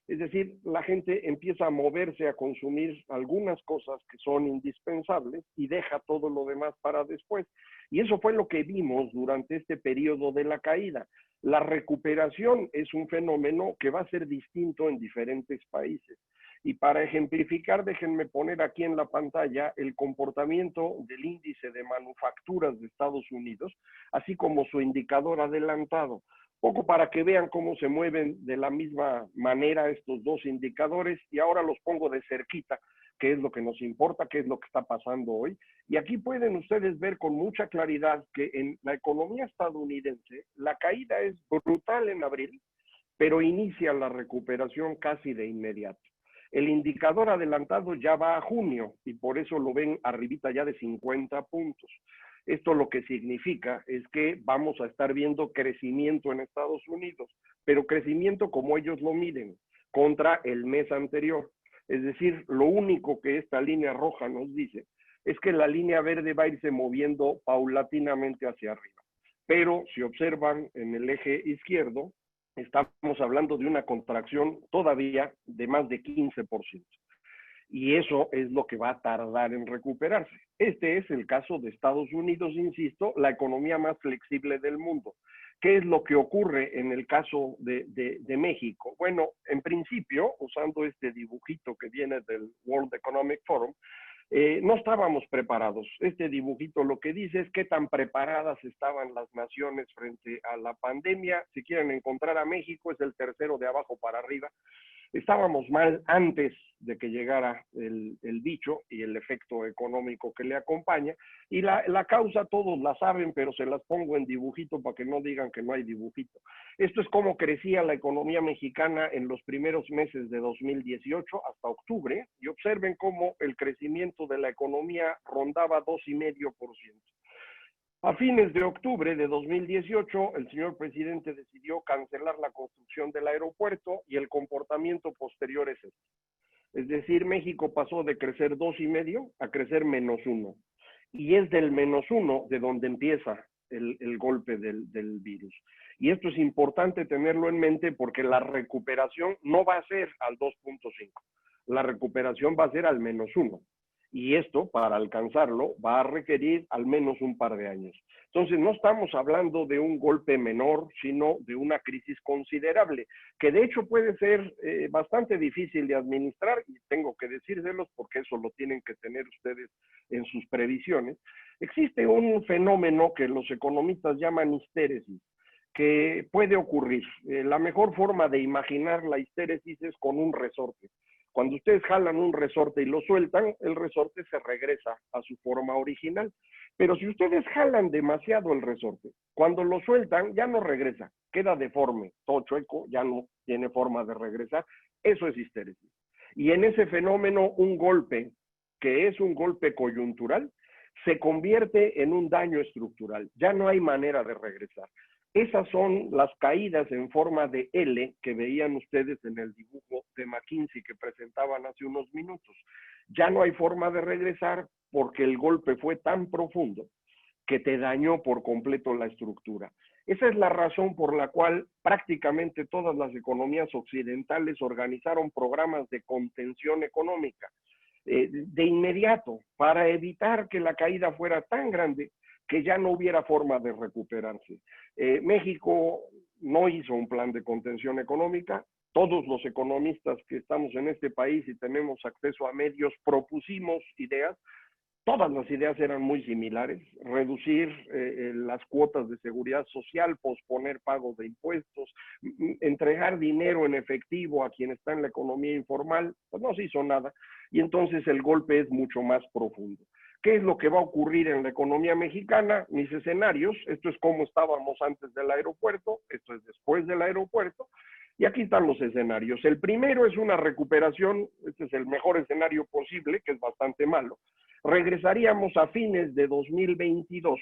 Es decir, la gente empieza a moverse a consumir algunas cosas que son indispensables y deja todo lo demás para después. Y eso fue lo que vimos durante este periodo de la caída. La recuperación es un fenómeno que va a ser distinto en diferentes países. Y para ejemplificar, déjenme poner aquí en la pantalla el comportamiento del índice de manufacturas de Estados Unidos, así como su indicador adelantado. Poco para que vean cómo se mueven de la misma manera estos dos indicadores, y ahora los pongo de cerquita, qué es lo que nos importa, qué es lo que está pasando hoy. Y aquí pueden ustedes ver con mucha claridad que en la economía estadounidense la caída es brutal en abril, pero inicia la recuperación casi de inmediato. El indicador adelantado ya va a junio y por eso lo ven arribita ya de 50 puntos. Esto lo que significa es que vamos a estar viendo crecimiento en Estados Unidos, pero crecimiento como ellos lo miden, contra el mes anterior. Es decir, lo único que esta línea roja nos dice es que la línea verde va a irse moviendo paulatinamente hacia arriba. Pero si observan en el eje izquierdo, estamos hablando de una contracción todavía de más de 15%. Y eso es lo que va a tardar en recuperarse. Este es el caso de Estados Unidos, insisto, la economía más flexible del mundo. ¿Qué es lo que ocurre en el caso de México? Bueno, en principio, usando este dibujito que viene del World Economic Forum, no estábamos preparados. Este dibujito lo que dice es qué tan preparadas estaban las naciones frente a la pandemia. Si quieren encontrar a México, es el tercero de abajo para arriba. Estábamos mal antes de que llegara el bicho y el efecto económico que le acompaña, y la causa todos la saben, pero se las pongo en dibujito para que no digan que no hay dibujito. Esto es cómo crecía la economía mexicana en los primeros meses de 2018 hasta octubre, y observen cómo el crecimiento de la economía rondaba 2,5%. A fines de octubre de 2018, el señor presidente decidió cancelar la construcción del aeropuerto y el comportamiento posterior es este. Es decir, México pasó de crecer 2,5 a crecer -1. Y es del -1 de donde empieza el golpe del virus. Y esto es importante tenerlo en mente porque la recuperación no va a ser al 2,5. La recuperación va a ser al -1. Y esto, para alcanzarlo, va a requerir al menos un par de años. Entonces, no estamos hablando de un golpe menor, sino de una crisis considerable, que de hecho puede ser bastante difícil de administrar, y tengo que decírselos porque eso lo tienen que tener ustedes en sus previsiones. Existe un fenómeno que los economistas llaman histéresis, que puede ocurrir. La mejor forma de imaginar la histéresis es con un resorte. Cuando ustedes jalan un resorte y lo sueltan, el resorte se regresa a su forma original. Pero si ustedes jalan demasiado el resorte, cuando lo sueltan ya no regresa, queda deforme, todo chueco, ya no tiene forma de regresar. Eso es histéresis. Y en ese fenómeno, un golpe, que es un golpe coyuntural, se convierte en un daño estructural. Ya no hay manera de regresar. Esas son las caídas en forma de L que veían ustedes en el dibujo de McKinsey que presentaban hace unos minutos. Ya no hay forma de regresar porque el golpe fue tan profundo que te dañó por completo la estructura. Esa es la razón por la cual prácticamente todas las economías occidentales organizaron programas de contención económica de inmediato para evitar que la caída fuera tan grande que ya no hubiera forma de recuperarse. México no hizo un plan de contención económica. Todos los economistas que estamos en este país y tenemos acceso a medios propusimos ideas. Todas las ideas eran muy similares: reducir las cuotas de seguridad social, posponer pagos de impuestos, entregar dinero en efectivo a quien está en la economía informal. Pues no se hizo nada y entonces el golpe es mucho más profundo. ¿Qué es lo que va a ocurrir en la economía mexicana? Mis escenarios: esto es cómo estábamos antes del aeropuerto, esto es después del aeropuerto, y aquí están los escenarios. El primero es una recuperación, este es el mejor escenario posible, que es bastante malo. Regresaríamos a fines de 2022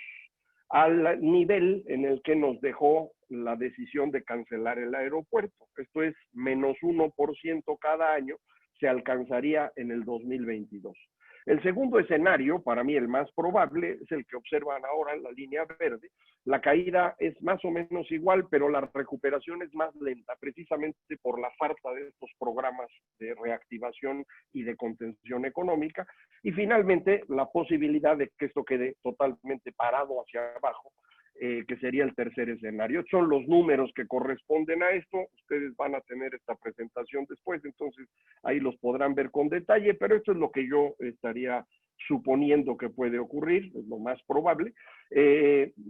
al nivel en el que nos dejó la decisión de cancelar el aeropuerto. Esto es menos 1% cada año, se alcanzaría en el 2022. El segundo escenario, para mí el más probable, es el que observan ahora en la línea verde. La caída es más o menos igual, pero la recuperación es más lenta, precisamente por la falta de estos programas de reactivación y de contención económica. Y finalmente, la posibilidad de que esto quede totalmente parado hacia abajo, que sería el tercer escenario. Son los números que corresponden a esto. Ustedes van a tener esta presentación después, entonces ahí los podrán ver con detalle, pero esto es lo que yo estaría suponiendo que puede ocurrir, es lo más probable.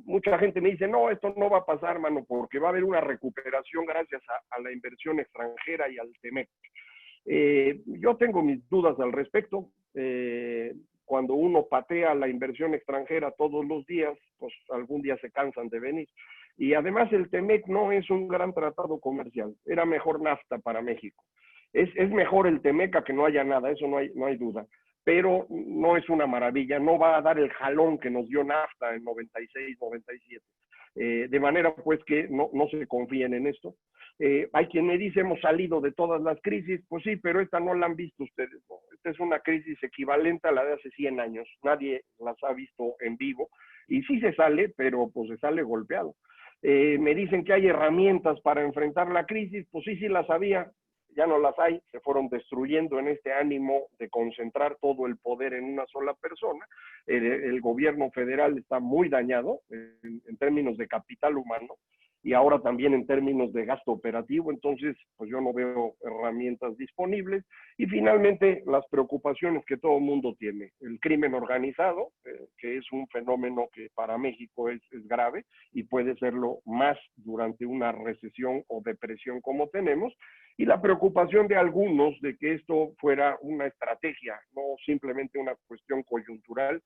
Mucha gente me dice, no, esto no va a pasar, mano, porque va a haber una recuperación gracias a la inversión extranjera y al TEMEC. Yo tengo mis dudas al respecto. Cuando uno patea la inversión extranjera todos los días, pues algún día se cansan de venir. Y además el TEMEC no es un gran tratado comercial, era mejor NAFTA para México. Es mejor el TEMEC a que no haya nada, eso no hay duda, pero no es una maravilla, no va a dar el jalón que nos dio NAFTA en 96, 97. De manera pues que no se confíen en esto. Hay quien me dice, hemos salido de todas las crisis. Pues sí, pero esta no la han visto ustedes, ¿no? Esta es una crisis equivalente a la de hace 100 años. Nadie las ha visto en vivo. Y sí se sale, pero pues se sale golpeado. Me dicen que hay herramientas para enfrentar la crisis. Pues sí las había, ya no las hay. Se fueron destruyendo en este ánimo de concentrar todo el poder en una sola persona. El gobierno federal está muy dañado en términos de capital humano y ahora también en términos de gasto operativo. Entonces pues yo no veo herramientas disponibles. Y finalmente las preocupaciones que todo el mundo tiene: el crimen organizado, que es un fenómeno que para México es grave y puede serlo más durante una recesión o depresión como tenemos, y la preocupación de algunos de que esto fuera una estrategia, no simplemente una cuestión coyuntural,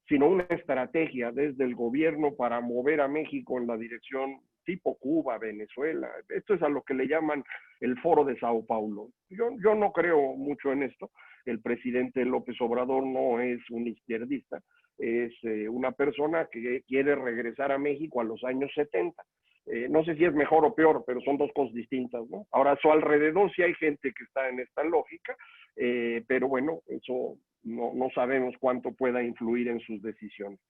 sino una estrategia desde el gobierno para mover a México en la dirección tipo Cuba, Venezuela. Esto es a lo que le llaman el Foro de Sao Paulo. Yo no creo mucho en esto. El presidente López Obrador no es un izquierdista, es una persona que quiere regresar a México a los años 70. No sé si es mejor o peor, pero son dos cosas distintas, ¿no? Ahora, a su alrededor sí hay gente que está en esta lógica, pero bueno, eso no sabemos cuánto pueda influir en sus decisiones.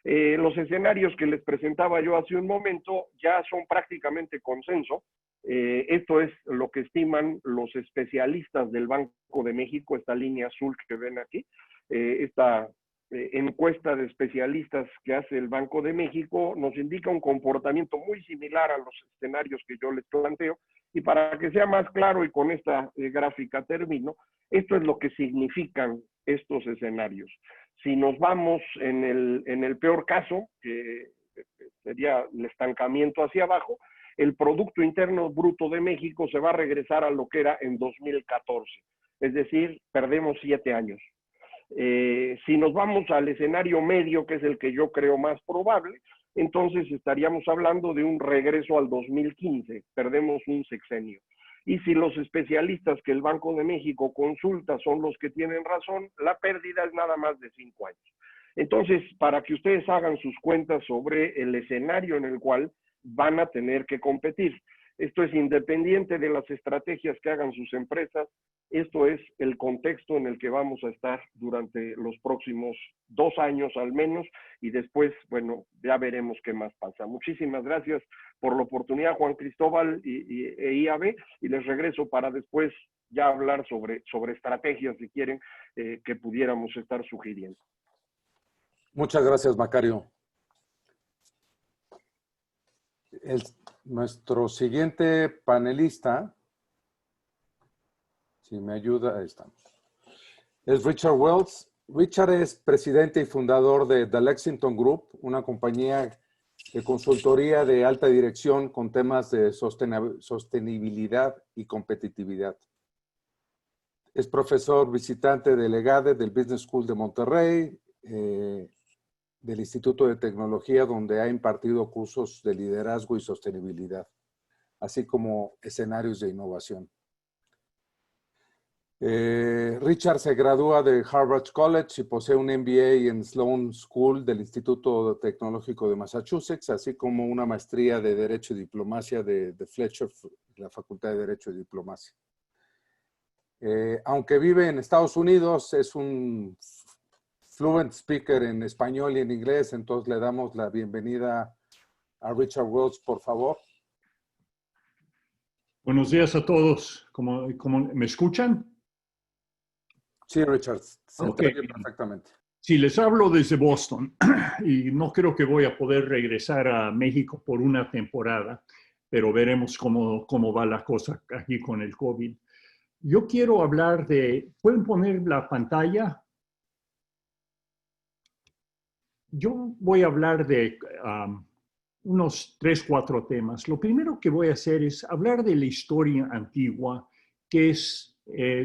Los escenarios que les presentaba yo hace un momento ya son prácticamente consenso. Esto es lo que estiman los especialistas del Banco de México, esta línea azul que ven aquí. esta encuesta de especialistas que hace el Banco de México nos indica un comportamiento muy similar a los escenarios que yo les planteo. Y para que sea más claro, y con esta gráfica termino, esto es lo que significan estos escenarios. Si nos vamos en el peor caso, que sería el estancamiento hacia abajo, el Producto Interno Bruto de México se va a regresar a lo que era en 2014. Es decir, perdemos 7 años. Si nos vamos al escenario medio, que es el que yo creo más probable, entonces estaríamos hablando de un regreso al 2015, perdemos un sexenio. Y si los especialistas que el Banco de México consulta son los que tienen razón, la pérdida es nada más de 5 años. Entonces, para que ustedes hagan sus cuentas sobre el escenario en el cual van a tener que competir. Esto es independiente de las estrategias que hagan sus empresas. Esto es el contexto en el que vamos a estar durante los próximos 2 años al menos, y después, bueno, ya veremos qué más pasa. Muchísimas gracias por la oportunidad, Juan Cristóbal e IAB, y les regreso para después ya hablar sobre estrategias, si quieren, que pudiéramos estar sugiriendo. Muchas gracias, Macario. Nuestro siguiente panelista, si me ayuda, ahí estamos, es Richard Wells. Richard es presidente y fundador de The Lexington Group, una compañía de consultoría de alta dirección con temas de sostenibilidad y competitividad. Es profesor visitante delegado del Business School de Monterrey, del Instituto de Tecnología, donde ha impartido cursos de liderazgo y sostenibilidad, así como escenarios de innovación. Richard se gradúa de Harvard College y posee un MBA en Sloan School del Instituto Tecnológico de Massachusetts, así como una maestría de Derecho y Diplomacia de Fletcher, la Facultad de Derecho y Diplomacia. Aunque vive en Estados Unidos, es un fluent speaker en español y en inglés, entonces le damos la bienvenida a Richard Wells, por favor. Buenos días a todos. ¿Me escuchan? Sí, Richard, se oye perfectamente. Sí, les hablo desde Boston y no creo que voy a poder regresar a México por una temporada, pero veremos cómo va la cosa aquí con el COVID. Yo quiero hablar de... ¿Pueden poner la pantalla? Yo voy a hablar de unos 3, 4 temas. Lo primero que voy a hacer es hablar de la historia antigua, que es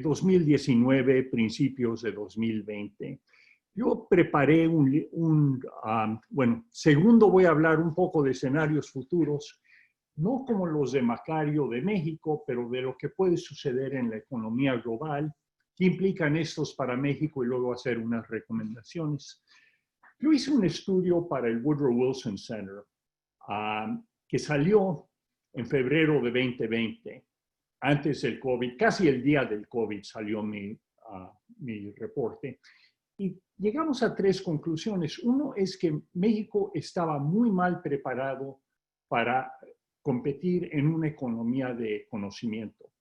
2019, principios de 2020. Yo preparé bueno, segundo voy a hablar un poco de escenarios futuros, no como los de Macario de México, pero de lo que puede suceder en la economía global, qué implican estos para México y luego hacer unas recomendaciones. Yo hice un estudio para el Woodrow Wilson Center que salió en febrero de 2020, antes del COVID, casi el día del COVID salió mi reporte. Y llegamos a 3 conclusiones. Uno es que México estaba muy mal preparado para competir en una economía de conocimiento.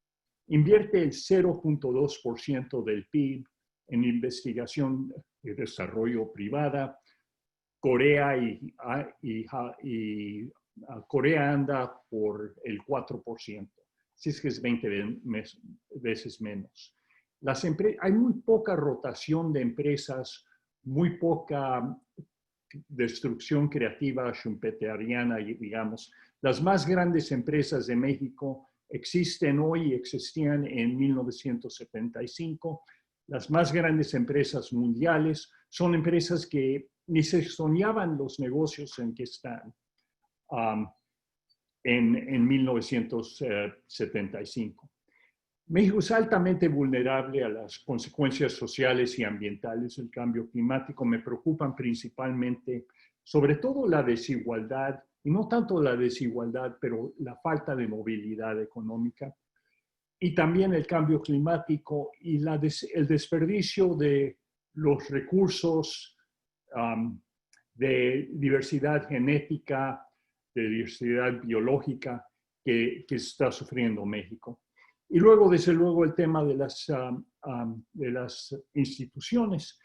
Invierte el 0.2% del PIB en investigación y desarrollo privada. Corea Corea anda por el 4%. Así es que es 20 veces menos. Hay muy poca rotación de empresas, muy poca destrucción creativa schumpeteriana, digamos. Las más grandes empresas de México existen hoy y existían en 1975. Las más grandes empresas mundiales son empresas que ni se soñaban los negocios en que están en 1975. México es altamente vulnerable a las consecuencias sociales y ambientales del cambio climático. Me preocupan principalmente, sobre todo la desigualdad, y no tanto la desigualdad, pero la falta de movilidad económica, y también el cambio climático y el desperdicio de los recursos de diversidad genética, de diversidad biológica que está sufriendo México. Y luego, desde luego, el tema de las instituciones.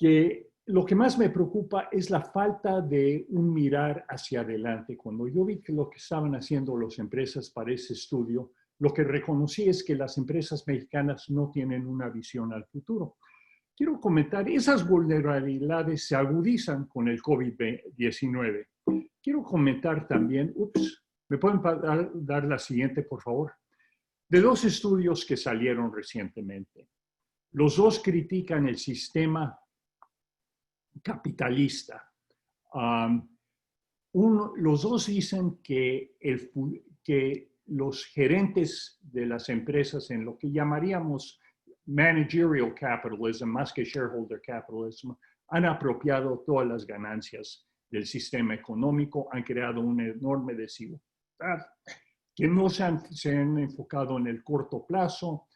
que lo que más me preocupa es la falta de un mirar hacia adelante. Cuando yo vi que lo que estaban haciendo las empresas para ese estudio, lo que reconocí es que las empresas mexicanas no tienen una visión al futuro. Quiero comentar, esas vulnerabilidades se agudizan con el COVID-19. Quiero comentar también, ¿me pueden dar la siguiente, por favor? De dos estudios que salieron recientemente. Los dos critican el sistema capitalista. Los dos dicen que los gerentes de las empresas en lo que llamaríamos managerial capitalism, más que shareholder capitalism, han apropiado todas las ganancias del sistema económico, han creado una enorme desigualdad, que no se han enfocado en el corto plazo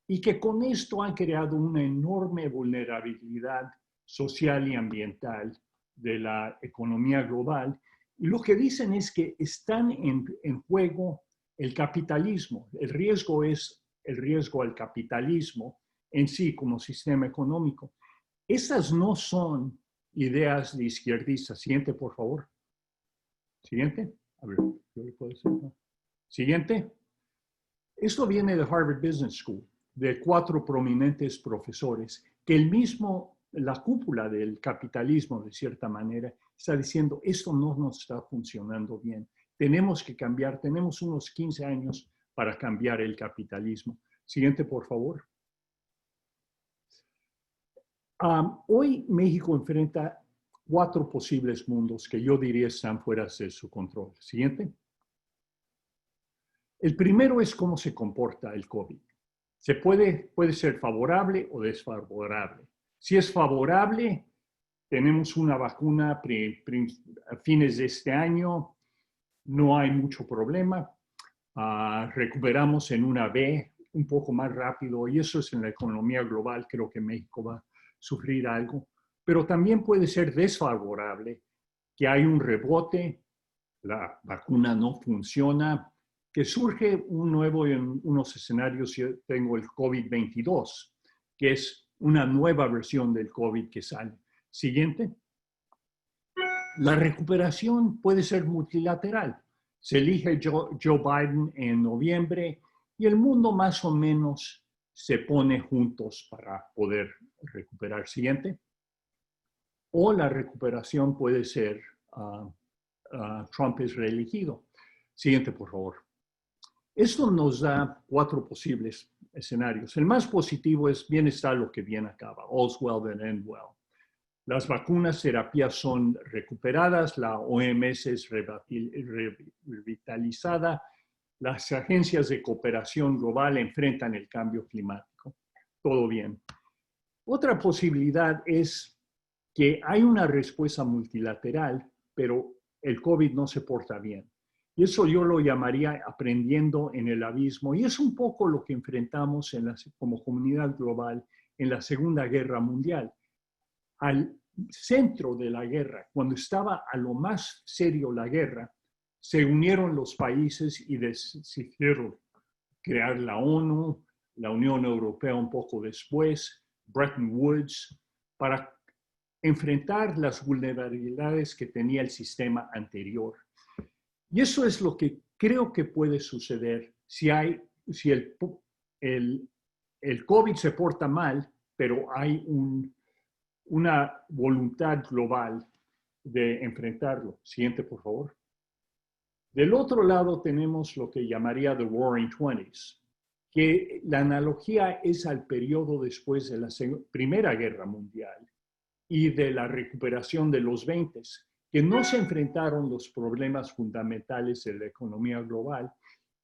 y que con esto han creado una enorme vulnerabilidad social y ambiental de la economía global. Y lo que dicen es que están en juego el capitalismo. El riesgo es el riesgo al capitalismo en sí como sistema económico. Esas no son ideas de izquierdistas. Siguiente, por favor. Siguiente. A ver, ¿qué le puedo decir? Siguiente. Esto viene de Harvard Business School, de 4 prominentes profesores, que la cúpula del capitalismo, de cierta manera, está diciendo, esto no nos está funcionando bien. Tenemos que cambiar, tenemos unos 15 años para cambiar el capitalismo. Siguiente, por favor. Hoy México enfrenta 4 posibles mundos que yo diría están fuera de su control. Siguiente. El primero es cómo se comporta el COVID. Puede ser favorable o desfavorable. Si es favorable, tenemos una vacuna a fines de este año, no hay mucho problema. Recuperamos en una V un poco más rápido y eso es en la economía global. Creo que México va a sufrir algo. Pero también puede ser desfavorable, que hay un rebote, la vacuna no funciona, que surge un nuevo en unos escenarios. Yo tengo el COVID-22, que es una nueva versión del COVID que sale. Siguiente. La recuperación puede ser multilateral. Se elige Joe Biden en noviembre y el mundo más o menos se pone juntos para poder recuperar. Siguiente. O la recuperación puede ser Trump es reelegido. Siguiente, por favor. Esto nos da 4 posibles escenarios. El más positivo es bien está lo que bien acaba. All's well that ends well. Las vacunas, terapias son recuperadas, la OMS es revitalizada, las agencias de cooperación global enfrentan el cambio climático. Todo bien. Otra posibilidad es que hay una respuesta multilateral, pero el COVID no se porta bien. Y eso yo lo llamaría aprendiendo en el abismo. Y es un poco lo que enfrentamos como comunidad global en la Segunda Guerra Mundial. Al centro de la guerra, cuando estaba a lo más serio la guerra, se unieron los países y decidieron crear la ONU, la Unión Europea un poco después, Bretton Woods, para enfrentar las vulnerabilidades que tenía el sistema anterior. Y eso es lo que creo que puede suceder si el COVID se porta mal, pero hay una voluntad global de enfrentarlo. Siguiente, por favor. Del otro lado tenemos lo que llamaría The Roaring Twenties, que la analogía es al periodo después de la Primera Guerra Mundial y de la recuperación de los 20s, que no se enfrentaron los problemas fundamentales de la economía global,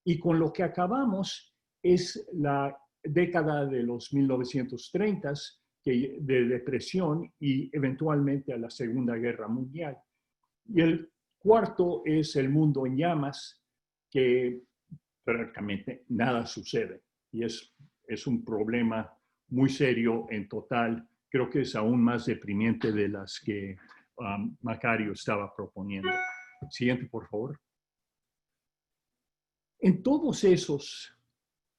y con lo que acabamos es la década de los 1930s de depresión y eventualmente a la Segunda Guerra Mundial. Y el cuarto es el mundo en llamas, que prácticamente nada sucede y es un problema muy serio en total. Creo que es aún más deprimente de las que Macario estaba proponiendo. Siguiente, por favor. En todos esos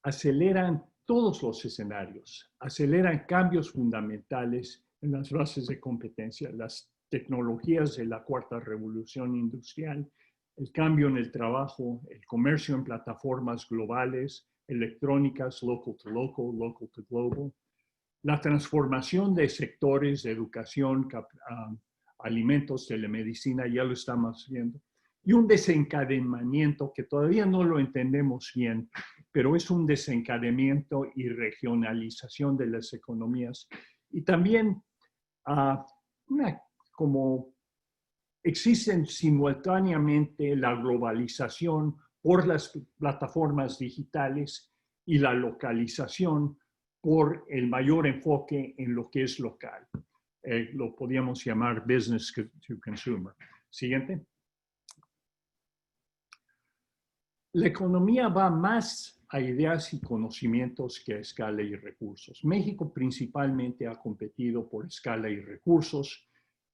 aceleran todos los escenarios, aceleran cambios fundamentales en las bases de competencia, las tecnologías de la cuarta revolución industrial, el cambio en el trabajo, el comercio en plataformas globales, electrónicas, local to global, la transformación de sectores de educación, alimentos, telemedicina, ya lo estamos viendo, y un desencadenamiento que todavía no lo entendemos bien, pero es un desencadenamiento y regionalización de las economías. Y también como existen simultáneamente la globalización por las plataformas digitales y la localización por el mayor enfoque en lo que es local. Lo podríamos llamar business to consumer. Siguiente. La economía va más a ideas y conocimientos que a escala y recursos. México principalmente ha competido por escala y recursos,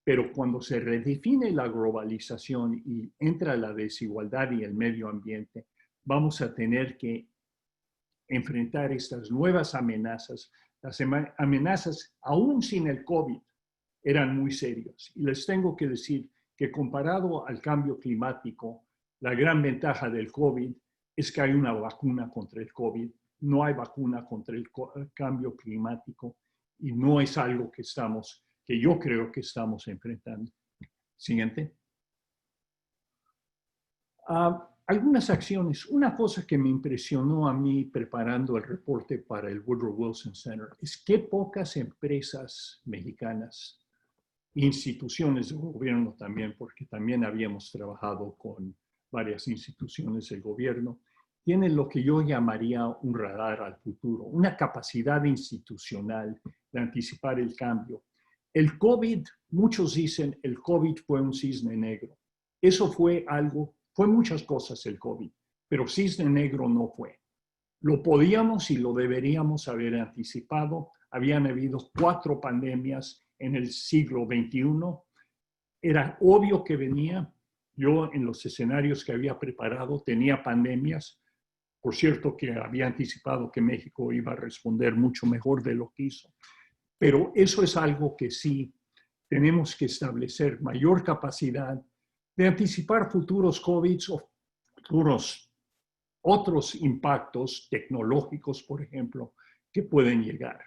pero cuando se redefine la globalización y entra la desigualdad y el medio ambiente, vamos a tener que enfrentar estas nuevas amenazas. Las amenazas, aún sin el COVID, eran muy serias. Y les tengo que decir que comparado al cambio climático, la gran ventaja del COVID es que hay una vacuna contra el COVID, no hay vacuna contra el cambio climático y no es algo que yo creo que estamos enfrentando. Siguiente. Algunas acciones. Una cosa que me impresionó a mí preparando el reporte para el Woodrow Wilson Center es que pocas empresas mexicanas, instituciones de gobierno también, porque también habíamos trabajado con varias instituciones del gobierno, tienen lo que yo llamaría un radar al futuro, una capacidad institucional de anticipar el cambio. El COVID, muchos dicen, el COVID fue un cisne negro. Eso fue muchas cosas el COVID, pero cisne negro no fue. Lo podíamos y lo deberíamos haber anticipado. Habían habido 4 pandemias en el siglo XXI. Era obvio que venía. Yo en los escenarios que había preparado tenía pandemias. Por cierto que había anticipado que México iba a responder mucho mejor de lo que hizo. Pero eso es algo que sí tenemos que establecer mayor capacidad de anticipar futuros COVID o futuros otros impactos tecnológicos, por ejemplo, que pueden llegar.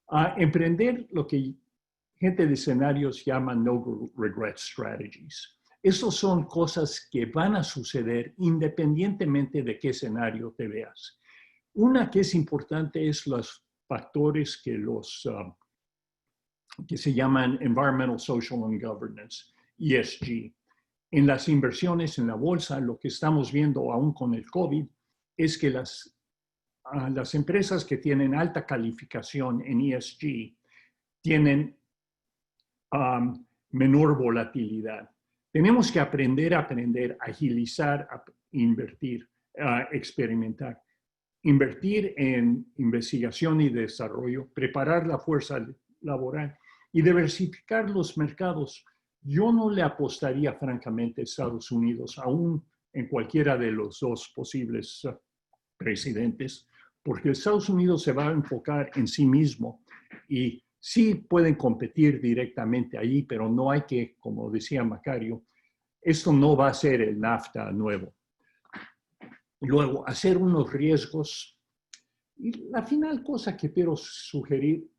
A emprender lo que gente de escenarios llama no regret strategies. Esas son cosas que van a suceder independientemente de qué escenario te veas. Una que es importante es los factores que se llaman Environmental, Social and Governance, ESG. En las inversiones en la bolsa, lo que estamos viendo aún con el COVID es que las empresas que tienen alta calificación en ESG tienen menor volatilidad. Tenemos que aprender, agilizar, invertir, experimentar. Invertir en investigación y desarrollo, preparar la fuerza laboral y diversificar los mercados. Yo no le apostaría francamente a Estados Unidos, aún en cualquiera de los 2 posibles presidentes, porque Estados Unidos se va a enfocar en sí mismo y sí pueden competir directamente allí, pero no hay que, como decía Macario, esto no va a ser el NAFTA nuevo. Luego, hacer unos riesgos. Y la final cosa que quiero sugerir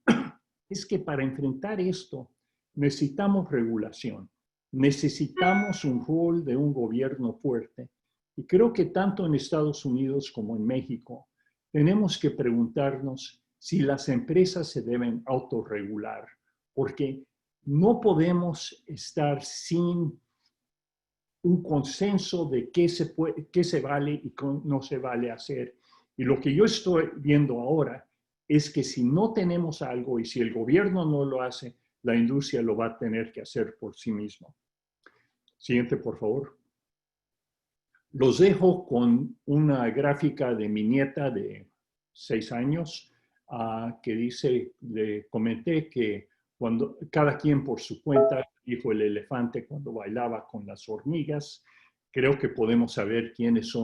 es que para enfrentar esto necesitamos regulación, necesitamos un rol de un gobierno fuerte. Y creo que tanto en Estados Unidos como en México tenemos que preguntarnos si las empresas se deben autorregular, porque no podemos estar sin un consenso de qué se vale y qué no se vale hacer. Y lo que yo estoy viendo ahora es que si no tenemos algo y si el gobierno no lo hace, la industria lo va a tener que hacer por sí mismo. Siguiente, por favor. Los dejo con una gráfica de mi nieta de 6 años que dice, le comenté que cuando cada quien por su cuenta dijo el elefante cuando bailaba con las hormigas. Creo que podemos saber quién es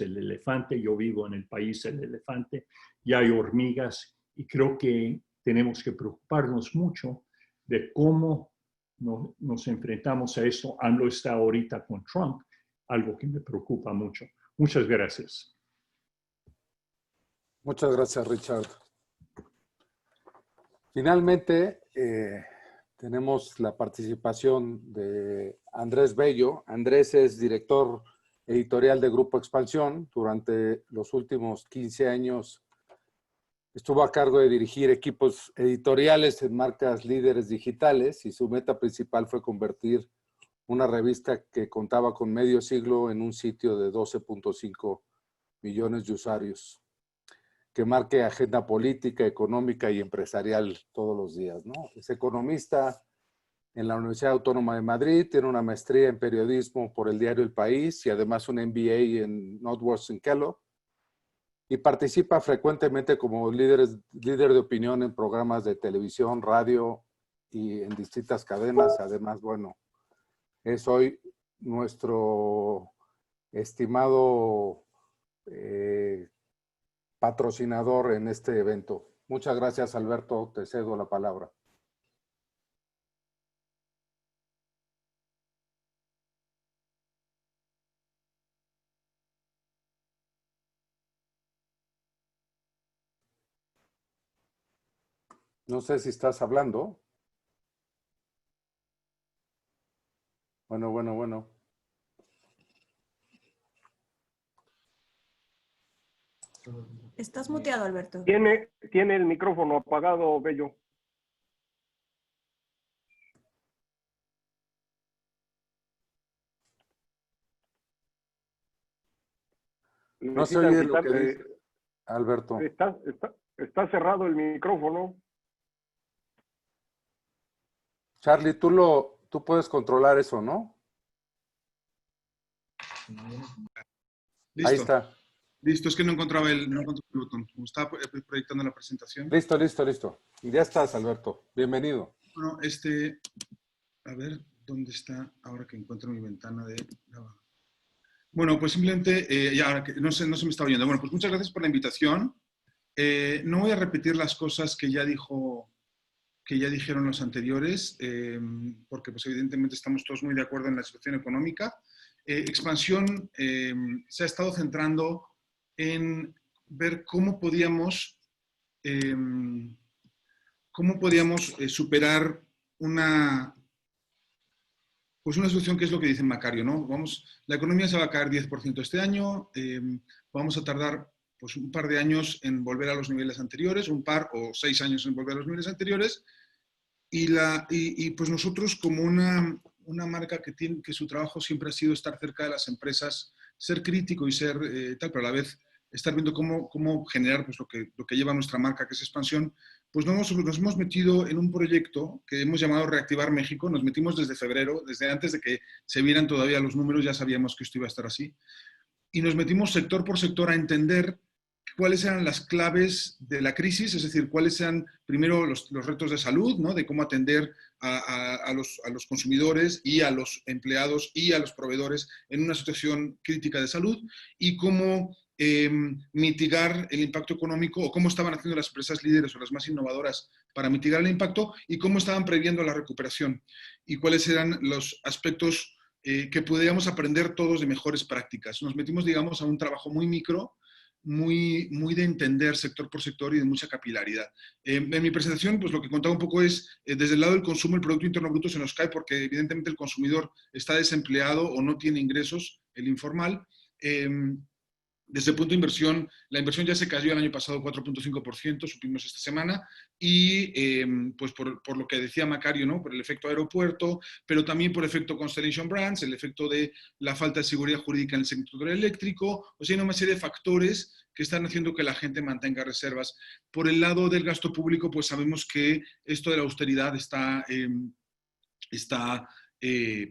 el elefante. Yo vivo en el país del elefante y hay hormigas y creo que tenemos que preocuparnos mucho de cómo nos enfrentamos a eso. AMLO está ahorita con Trump, algo que me preocupa mucho. Muchas gracias. Muchas gracias, Richard. Finalmente, tenemos la participación de Andrés Bello. Andrés es director editorial de Grupo Expansión. Durante los últimos 15 años estuvo a cargo de dirigir equipos editoriales en marcas líderes digitales y su meta principal fue convertir una revista que contaba con medio siglo en un sitio de 12.5 millones de usuarios, que marque agenda política, económica y empresarial todos los días, ¿no? Es economista en la Universidad Autónoma de Madrid, tiene una maestría en periodismo por el diario El País y además un MBA en Northwestern Kellogg, y participa frecuentemente como líder de opinión en programas de televisión, radio y en distintas cadenas. Además, bueno, es hoy nuestro estimado patrocinador en este evento. Muchas gracias, Alberto. Te cedo la palabra. No sé si estás hablando. Bueno. Estás muteado, Alberto. Tiene el micrófono apagado, Bello. No se oye lo que dice Alberto. Está cerrado el micrófono. Charlie, tú puedes controlar eso, ¿no? Listo. Ahí está. Listo, es que no encontraba el botón. Como estaba proyectando la presentación. Listo. Ya estás, Alberto. Bienvenido. Bueno, a ver, ¿dónde está? Ahora que encuentro mi ventana de... Bueno, pues simplemente, ya no se me está oyendo. Bueno, pues muchas gracias por la invitación. No voy a repetir las cosas que ya dijeron los anteriores, porque pues evidentemente estamos todos muy de acuerdo en la situación económica. Expansión se ha estado centrando en ver cómo podíamos superar una situación que es lo que dice Macario, ¿no? La economía se va a caer 10% este año, vamos a tardar pues un par de años en volver a los niveles anteriores, un par o 6 años en volver a los niveles anteriores, y pues nosotros como una marca que su trabajo siempre ha sido estar cerca de las empresas, ser crítico y ser tal, pero a la vez estar viendo cómo generar pues, lo que lleva nuestra marca, que es Expansión, pues nos hemos metido en un proyecto que hemos llamado Reactivar México. Nos metimos desde febrero, desde antes de que se vieran todavía los números, ya sabíamos que esto iba a estar así, y nos metimos sector por sector a entender cuáles eran las claves de la crisis, es decir, cuáles eran primero los retos de salud, ¿no? De cómo atender a los consumidores y a los empleados y a los proveedores en una situación crítica de salud, y cómo mitigar el impacto económico, o cómo estaban haciendo las empresas líderes o las más innovadoras para mitigar el impacto, y cómo estaban previendo la recuperación, y cuáles eran los aspectos que podíamos aprender todos de mejores prácticas. Nos metimos, digamos, a un trabajo muy micro, muy de entender sector por sector y de mucha capilaridad. En mi presentación, pues lo que contaba un poco es, desde el lado del consumo, el Producto Interno Bruto se nos cae porque evidentemente el consumidor está desempleado o no tiene ingresos, el informal. Desde el punto de inversión, la inversión ya se cayó el año pasado 4.5%, supimos esta semana, y pues por lo que decía Macario, ¿no? Por el efecto aeropuerto, pero también por el efecto Constellation Brands, el efecto de la falta de seguridad jurídica en el sector eléctrico, o sea, hay una serie de factores que están haciendo que la gente mantenga reservas. Por el lado del gasto público, pues sabemos que esto de la austeridad está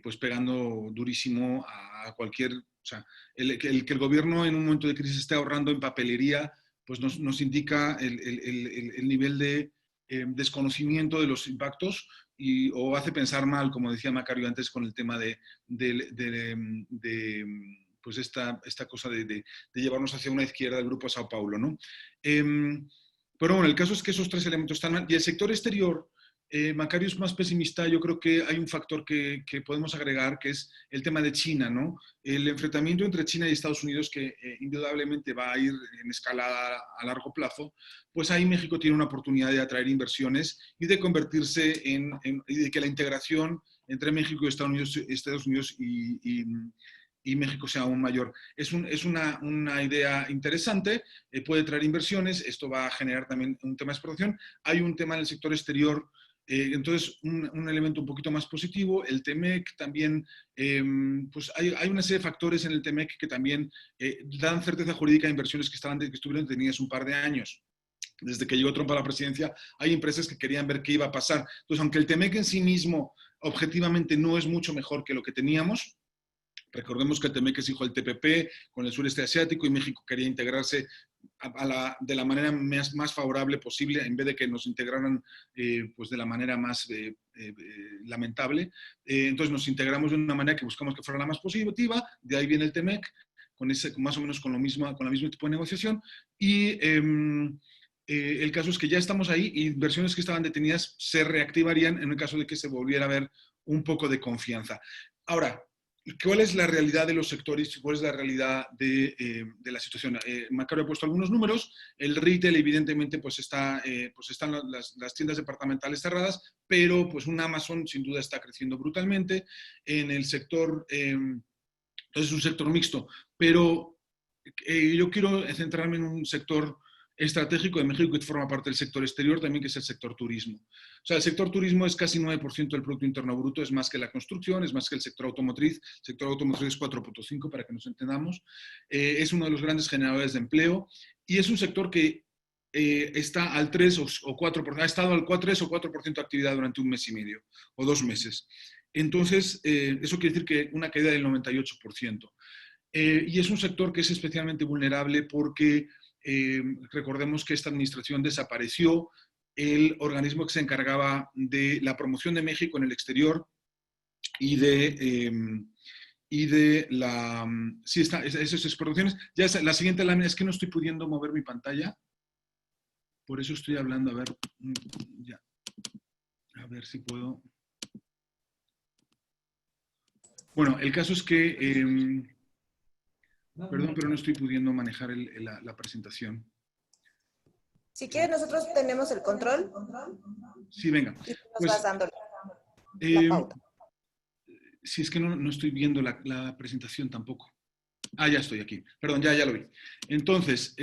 pues pegando durísimo a cualquier... O sea, el que el gobierno en un momento de crisis esté ahorrando en papelería, pues nos indica el nivel de desconocimiento de los impactos o hace pensar mal, como decía Macario antes, con el tema de pues esta cosa de llevarnos hacia una izquierda del Grupo Sao Paulo, ¿no? Pero bueno, el caso es que esos tres elementos están mal. Y el sector exterior, Macario es más pesimista. Yo creo que hay un factor que podemos agregar, que es el tema de China, ¿no? El enfrentamiento entre China y Estados Unidos, que indudablemente va a ir en escalada a largo plazo, pues ahí México tiene una oportunidad de atraer inversiones y de convertirse y de que la integración entre México y Estados Unidos y México sea aún mayor. Es una idea interesante, puede traer inversiones, esto va a generar también un tema de exportación. Hay un tema en el sector exterior, entonces un elemento un poquito más positivo. El TEMEC también, pues hay una serie de factores en el TEMEC que también dan certeza jurídica a inversiones que estuvieron detenidas un par de años. Desde que llegó Trump a la presidencia, hay empresas que querían ver qué iba a pasar. Entonces, aunque el TEMEC en sí mismo objetivamente no es mucho mejor que lo que teníamos, recordemos que el TEMEC es hijo del TPP con el sureste asiático y México quería integrarse de la manera más favorable posible en vez de que nos integraran pues de la manera más lamentable. Entonces nos integramos de una manera que buscamos que fuera la más positiva, de ahí viene el TEMEC, más o menos con la misma tipo de negociación. Y el caso es que ya estamos ahí y inversiones que estaban detenidas se reactivarían en el caso de que se volviera a ver un poco de confianza. Ahora, ¿cuál es la realidad de los sectores y cuál es la realidad de la situación? Macario ha puesto algunos números. El retail, evidentemente, pues están las tiendas departamentales cerradas, pero pues un Amazon sin duda está creciendo brutalmente. En el sector, entonces es un sector mixto, pero yo quiero centrarme en un sector estratégico de México que forma parte del sector exterior también, que es el sector turismo. O sea, el sector turismo es casi 9% del Producto Interno Bruto, es más que la construcción, es más que el sector automotriz. El sector automotriz es 4.5, para que nos entendamos. Es uno de los grandes generadores de empleo y es un sector que está al 3 o 4%, ha estado al 3 o 4% de actividad durante un mes y medio o 2 meses. Entonces, eso quiere decir que una caída del 98%. Y es un sector que es especialmente vulnerable porque recordemos que esta administración desapareció el organismo que se encargaba de la promoción de México en el exterior y de esas exportaciones. Ya la siguiente lámina, es que no estoy pudiendo mover mi pantalla, por eso estoy hablando, a ver si puedo. Bueno, el caso es que perdón, pero no estoy pudiendo manejar la presentación. Si quieres, nosotros tenemos el control. Sí, venga. Y nos vas dando la pauta. Si es que no estoy viendo la presentación tampoco. Ah, ya estoy aquí. Perdón, ya lo vi. Entonces,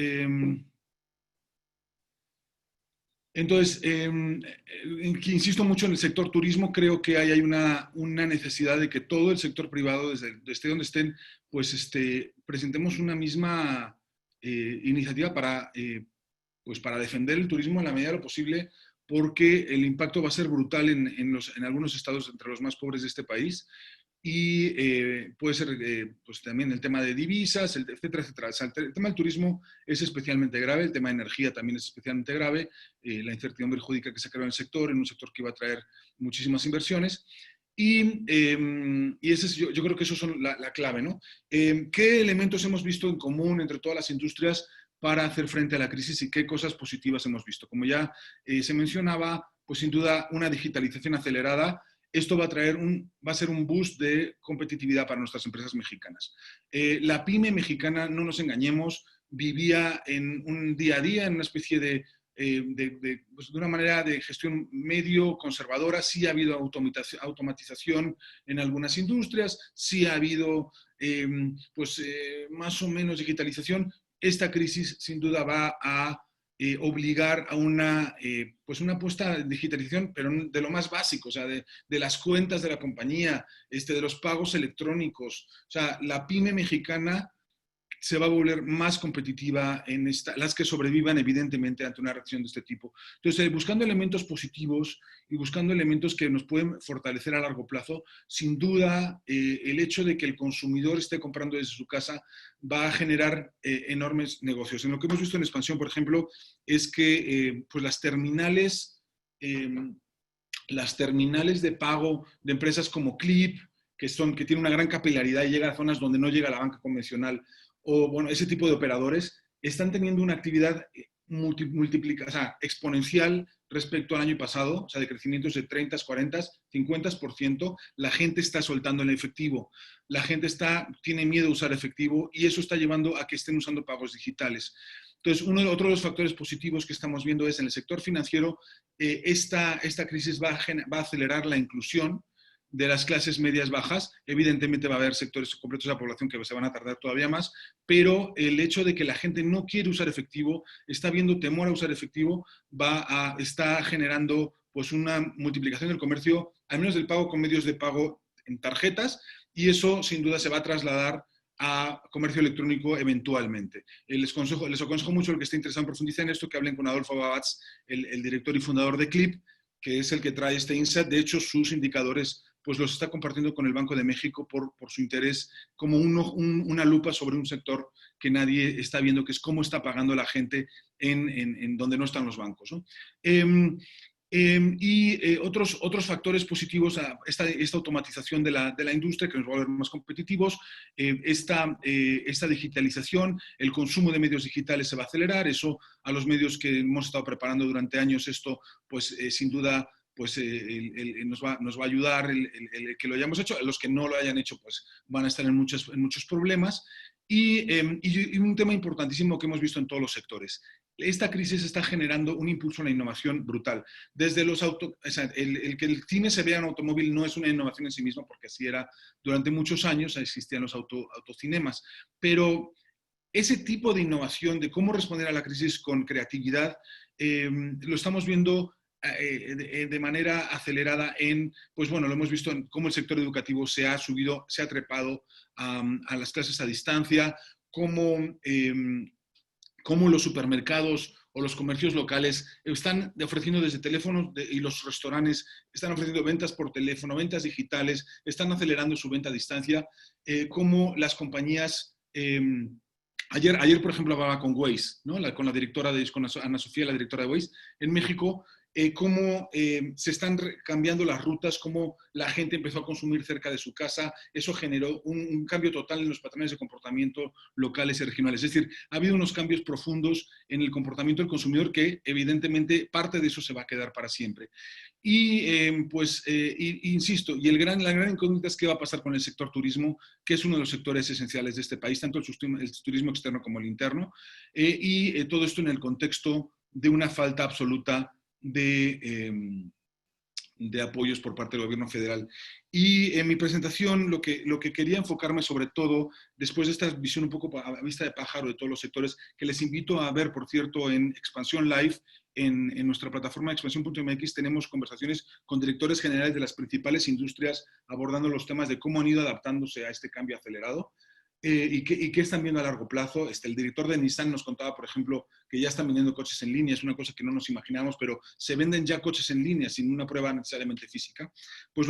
insisto mucho en el sector turismo. Creo que hay una necesidad de que todo el sector privado, desde donde estén, pues presentemos una misma iniciativa para defender el turismo en la medida de lo posible, porque el impacto va a ser brutal en algunos estados entre los más pobres de este país. Y puede ser pues también el tema de divisas, etcétera, etcétera. O sea, el tema del turismo es especialmente grave, el tema de energía también es especialmente grave, la incertidumbre jurídica que se creó en el sector, en un sector que iba a traer muchísimas inversiones. Y ese es, yo creo que eso son la clave, ¿no? ¿Qué elementos hemos visto en común entre todas las industrias para hacer frente a la crisis y qué cosas positivas hemos visto? Como ya se mencionaba, pues sin duda una digitalización acelerada. Esto va a ser un boost de competitividad para nuestras empresas mexicanas. La pyme mexicana, no nos engañemos, vivía en un día a día, en una especie de una manera de gestión medio conservadora. Sí ha habido automatización en algunas industrias, sí ha habido más o menos digitalización. Esta crisis sin duda va a obligar a una apuesta de digitalización, pero de lo más básico, o sea, de las cuentas de la compañía, de los pagos electrónicos. O sea, la pyme mexicana se va a volver más competitiva las que sobrevivan, evidentemente, ante una reacción de este tipo. Entonces, buscando elementos positivos y buscando elementos que nos pueden fortalecer a largo plazo, sin duda, el hecho de que el consumidor esté comprando desde su casa va a generar enormes negocios. En lo que hemos visto en expansión, por ejemplo, es que pues las terminales de pago de empresas como Clip, que tienen una gran capilaridad y llegan a zonas donde no llega la banca convencional, o bueno, ese tipo de operadores, están teniendo una actividad multiplica, o sea, exponencial respecto al año pasado, o sea, de crecimientos de 30, 40, 50%, la gente está soltando el efectivo, la gente tiene miedo a usar efectivo y eso está llevando a que estén usando pagos digitales. Entonces, otro de los factores positivos que estamos viendo es en el sector financiero, esta crisis va a acelerar la inclusión de las clases medias bajas. Evidentemente va a haber sectores completos de la población que se van a tardar todavía más, pero el hecho de que la gente no quiere usar efectivo, está viendo temor a usar efectivo, está generando pues una multiplicación del comercio, al menos del pago con medios de pago en tarjetas, y eso sin duda se va a trasladar a comercio electrónico eventualmente. Les aconsejo mucho el que esté interesado en profundizar en esto, que hablen con Adolfo Babatz, el director y fundador de Clip, que es el que trae este insight. De hecho, sus indicadores pues los está compartiendo con el Banco de México por su interés, como una lupa sobre un sector que nadie está viendo, que es cómo está pagando la gente en donde no están los bancos, ¿no? Otros factores positivos a esta automatización de la industria que nos va a volver más competitivos, esta digitalización, el consumo de medios digitales se va a acelerar, eso a los medios que hemos estado preparando durante años, esto pues sin duda pues nos va a ayudar el que lo hayamos hecho. Los que no lo hayan hecho pues van a estar en muchos problemas. Y un tema importantísimo que hemos visto en todos los sectores. Esta crisis está generando un impulso a la innovación brutal. Desde el que el cine se vea en automóvil no es una innovación en sí misma, porque así era durante muchos años, existían los autocinemas. Pero ese tipo de innovación, de cómo responder a la crisis con creatividad, lo estamos viendo de manera acelerada pues bueno, lo hemos visto en cómo el sector educativo se ha trepado a las clases a distancia, cómo los supermercados o los comercios locales están ofreciendo desde teléfonos y los restaurantes están ofreciendo ventas por teléfono, ventas digitales, están acelerando su venta a distancia, cómo las compañías... Ayer, por ejemplo, hablaba con Waze, ¿no? con la directora con Ana Sofía, la directora de Waze, en México, cómo se están cambiando las rutas, cómo la gente empezó a consumir cerca de su casa. Eso generó un cambio total en los patrones de comportamiento locales y regionales. Es decir, ha habido unos cambios profundos en el comportamiento del consumidor que, evidentemente, parte de eso se va a quedar para siempre. Y, insisto, y la gran incógnita es qué va a pasar con el sector turismo, que es uno de los sectores esenciales de este país, tanto el turismo externo como el interno, y todo esto en el contexto de una falta absoluta de apoyos por parte del gobierno federal. Y en mi presentación lo que quería enfocarme sobre todo, después de esta visión un poco a vista de pájaro de todos los sectores, que les invito a ver, por cierto, en Expansión Live, en nuestra plataforma expansión.mx tenemos conversaciones con directores generales de las principales industrias abordando los temas de cómo han ido adaptándose a este cambio acelerado. Y qué están viendo a largo plazo. El director de Nissan nos contaba, por ejemplo, que ya están vendiendo coches en línea, es una cosa que no nos imaginamos, pero se venden ya coches en línea sin una prueba necesariamente física. Pues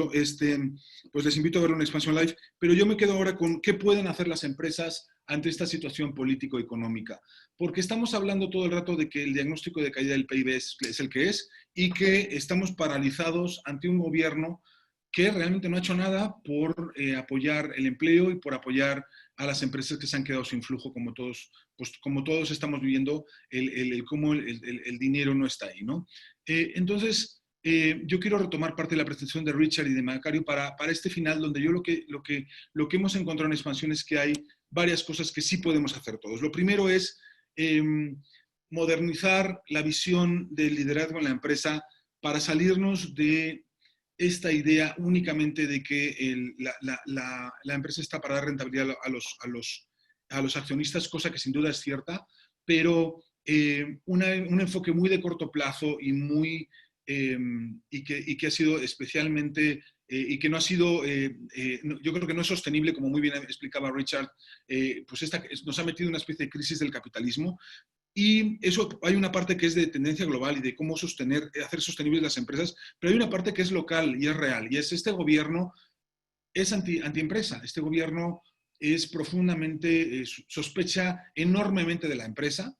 les invito a verlo en Expansión Live, pero yo me quedo ahora con qué pueden hacer las empresas ante esta situación político-económica. Porque estamos hablando todo el rato de que el diagnóstico de caída del PIB es el que es y que estamos paralizados ante un gobierno que realmente no ha hecho nada por apoyar el empleo y por apoyar a las empresas que se han quedado sin flujo, como todos estamos viviendo, cómo el dinero no está ahí, ¿no? Entonces, yo quiero retomar parte de la presentación de Richard y de Macario para este final, donde yo lo que hemos encontrado en Expansión es que hay varias cosas que sí podemos hacer todos. Lo primero es modernizar la visión del liderazgo en la empresa para salirnos de esta idea únicamente de que la empresa está para dar rentabilidad a los accionistas, cosa que sin duda es cierta, pero un enfoque muy de corto plazo y que ha sido especialmente y que no ha sido, yo creo que no es sostenible, como muy bien explicaba Richard, pues nos ha metido en una especie de crisis del capitalismo. Y eso, hay una parte que es de tendencia global y de cómo hacer sostenibles las empresas, pero hay una parte que es local y es real, y es este gobierno es antiempresa. Este gobierno es profundamente, sospecha enormemente de la empresa,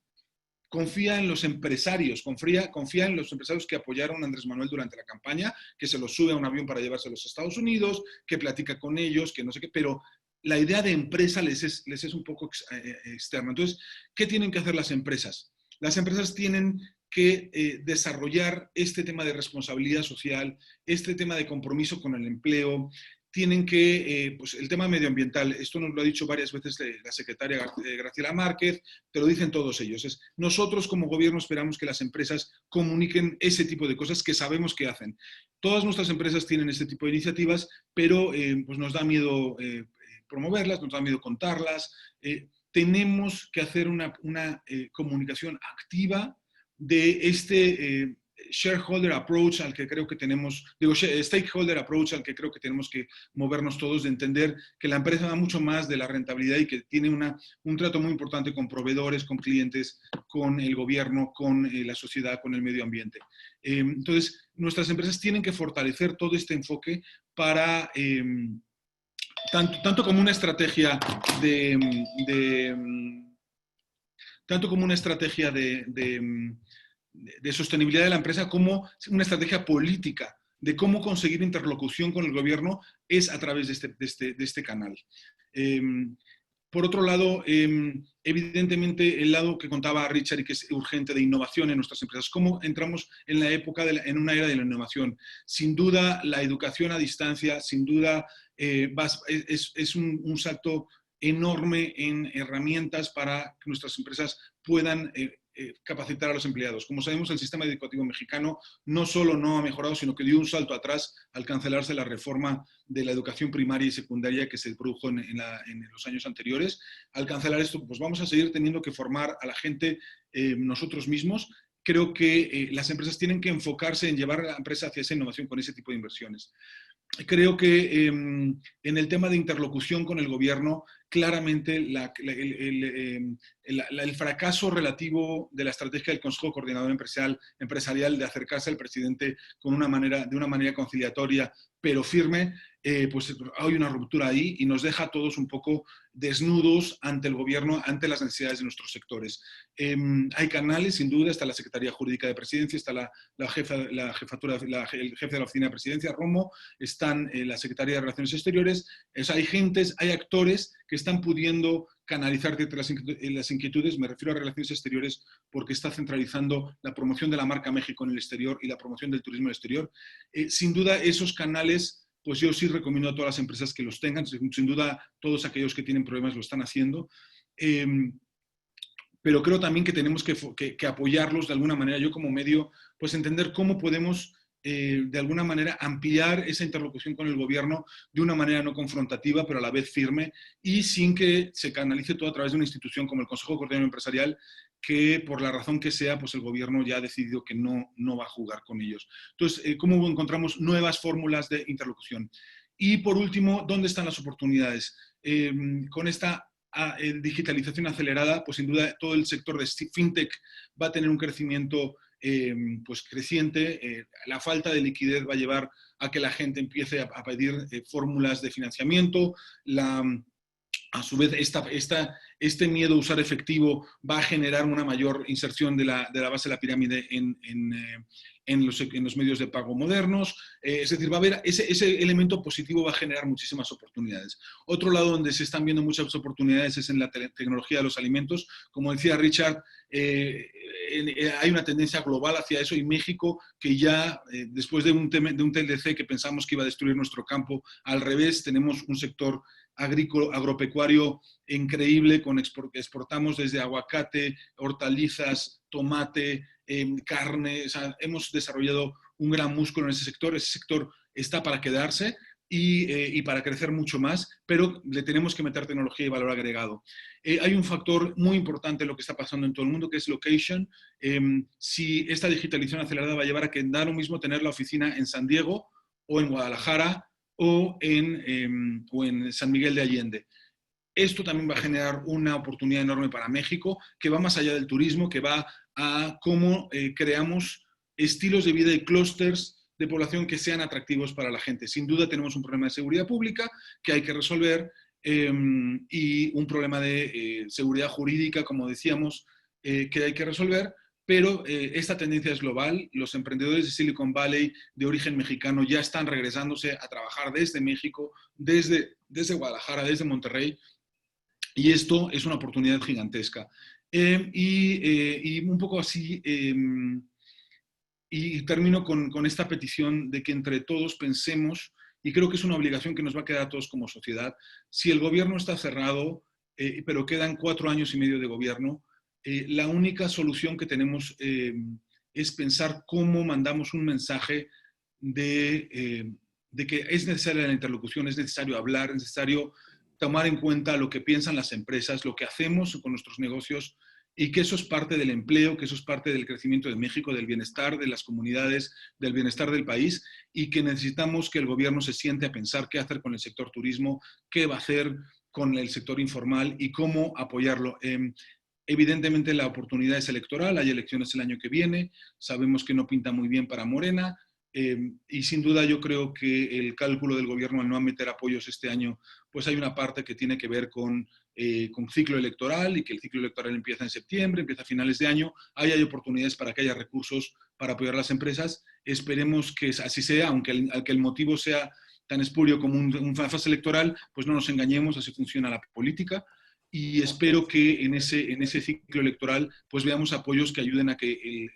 confía en los empresarios, confía en los empresarios que apoyaron a Andrés Manuel durante la campaña, que se los sube a un avión para llevarse a los Estados Unidos, que platica con ellos, que no sé qué, pero la idea de empresa les es un poco externa. Entonces, ¿qué tienen que hacer las empresas? Las empresas tienen que desarrollar este tema de responsabilidad social, este tema de compromiso con el empleo, tienen que, pues el tema medioambiental, esto nos lo ha dicho varias veces la secretaria Graciela Márquez, te lo dicen todos ellos. Nosotros como gobierno esperamos que las empresas comuniquen ese tipo de cosas que sabemos que hacen. Todas nuestras empresas tienen este tipo de iniciativas, pero pues nos da miedo promoverlas, nos da miedo contarlas. Tenemos que hacer una comunicación activa de este shareholder approach al que creo que tenemos, stakeholder approach al que creo que tenemos que movernos todos, de entender que la empresa va mucho más de la rentabilidad y que tiene un trato muy importante con proveedores, con clientes, con el gobierno, con la sociedad, con el medio ambiente. Entonces, nuestras empresas tienen que fortalecer todo este enfoque para... Tanto como una estrategia de sostenibilidad de la empresa, como una estrategia política de cómo conseguir interlocución con el gobierno es a través de este canal. Por otro lado, evidentemente, el lado que contaba Richard y que es urgente de innovación en nuestras empresas. ¿Cómo entramos en la época, en una era de la innovación? Sin duda, la educación a distancia, sin duda, es un salto enorme en herramientas para que nuestras empresas puedan capacitar a los empleados. Como sabemos, el sistema educativo mexicano no solo no ha mejorado, sino que dio un salto atrás al cancelarse la reforma de la educación primaria y secundaria que se produjo en los años anteriores. Al cancelar esto, pues vamos a seguir teniendo que formar a la gente nosotros mismos. Creo que las empresas tienen que enfocarse en llevar a la empresa hacia esa innovación con ese tipo de inversiones. Creo que en el tema de interlocución con el gobierno, claramente el fracaso relativo de la estrategia del Consejo Coordinador Empresarial de acercarse al presidente de una manera conciliatoria, pero firme, pues hay una ruptura ahí y nos deja a todos un poco desnudos ante el gobierno, ante las necesidades de nuestros sectores. Hay canales, sin duda, está la Secretaría Jurídica de Presidencia, está el jefe de la Oficina de Presidencia, Romo, están la Secretaría de Relaciones Exteriores, hay actores que están pudiendo canalizar las inquietudes, me refiero a Relaciones Exteriores, porque está centralizando la promoción de la marca México en el exterior y la promoción del turismo en el exterior. Sin duda, esos canales, pues yo sí recomiendo a todas las empresas que los tengan, sin duda todos aquellos que tienen problemas lo están haciendo, pero creo también que tenemos que apoyarlos de alguna manera, yo como medio, pues entender cómo podemos de alguna manera ampliar esa interlocución con el gobierno de una manera no confrontativa, pero a la vez firme y sin que se canalice todo a través de una institución como el Consejo Coordinador Empresarial, que por la razón que sea, pues el gobierno ya ha decidido que no va a jugar con ellos. Entonces, ¿cómo encontramos nuevas fórmulas de interlocución? Y por último, ¿dónde están las oportunidades? Con esta digitalización acelerada, pues sin duda todo el sector de fintech va a tener un crecimiento pues creciente. La falta de liquidez va a llevar a que la gente empiece a pedir fórmulas de financiamiento. A su vez, este miedo a usar efectivo va a generar una mayor inserción de la base de la pirámide en los medios de pago modernos. Es decir, va a haber ese elemento positivo, va a generar muchísimas oportunidades. Otro lado donde se están viendo muchas oportunidades es en la tecnología de los alimentos. Como decía Richard, hay una tendencia global hacia eso y México, que ya después de un TLC que pensamos que iba a destruir nuestro campo, al revés, tenemos un sector agropecuario increíble, exportamos desde aguacate, hortalizas, tomate, carne. O sea, hemos desarrollado un gran músculo en ese sector está para quedarse y para crecer mucho más, pero le tenemos que meter tecnología y valor agregado. Hay un factor muy importante en lo que está pasando en todo el mundo, que es location. Si esta digitalización acelerada va a llevar a que da lo mismo tener la oficina en San Diego o en Guadalajara o en San Miguel de Allende. Esto también va a generar una oportunidad enorme para México, que va más allá del turismo, que va a cómo creamos estilos de vida y clústeres de población que sean atractivos para la gente. Sin duda tenemos un problema de seguridad pública que hay que resolver y un problema de seguridad jurídica, como decíamos, que hay que resolver. Pero esta tendencia es global. Los emprendedores de Silicon Valley de origen mexicano ya están regresándose a trabajar desde México, desde Guadalajara, desde Monterrey. Y esto es una oportunidad gigantesca. Y un poco así, y termino con esta petición de que entre todos pensemos, y creo que es una obligación que nos va a quedar a todos como sociedad, si el gobierno está cerrado, pero quedan 4 años y medio de gobierno, la única solución que tenemos es pensar cómo mandamos un mensaje de que es necesaria la interlocución, es necesario hablar, es necesario tomar en cuenta lo que piensan las empresas, lo que hacemos con nuestros negocios, y que eso es parte del empleo, que eso es parte del crecimiento de México, del bienestar de las comunidades, del bienestar del país, y que necesitamos que el gobierno se siente a pensar qué hacer con el sector turismo, qué va a hacer con el sector informal y cómo apoyarlo. Evidentemente la oportunidad es electoral, hay elecciones el año que viene, sabemos que no pinta muy bien para Morena, y sin duda yo creo que el cálculo del gobierno al no meter apoyos este año, pues hay una parte que tiene que ver con ciclo electoral, y que el ciclo electoral empieza en septiembre, empieza a finales de año. Ahí hay oportunidades para que haya recursos para apoyar a las empresas. Esperemos que así sea, aunque el motivo sea tan espurio como una fase electoral, pues no nos engañemos, así funciona la política. Y espero que en ese ciclo electoral pues veamos apoyos que ayuden a que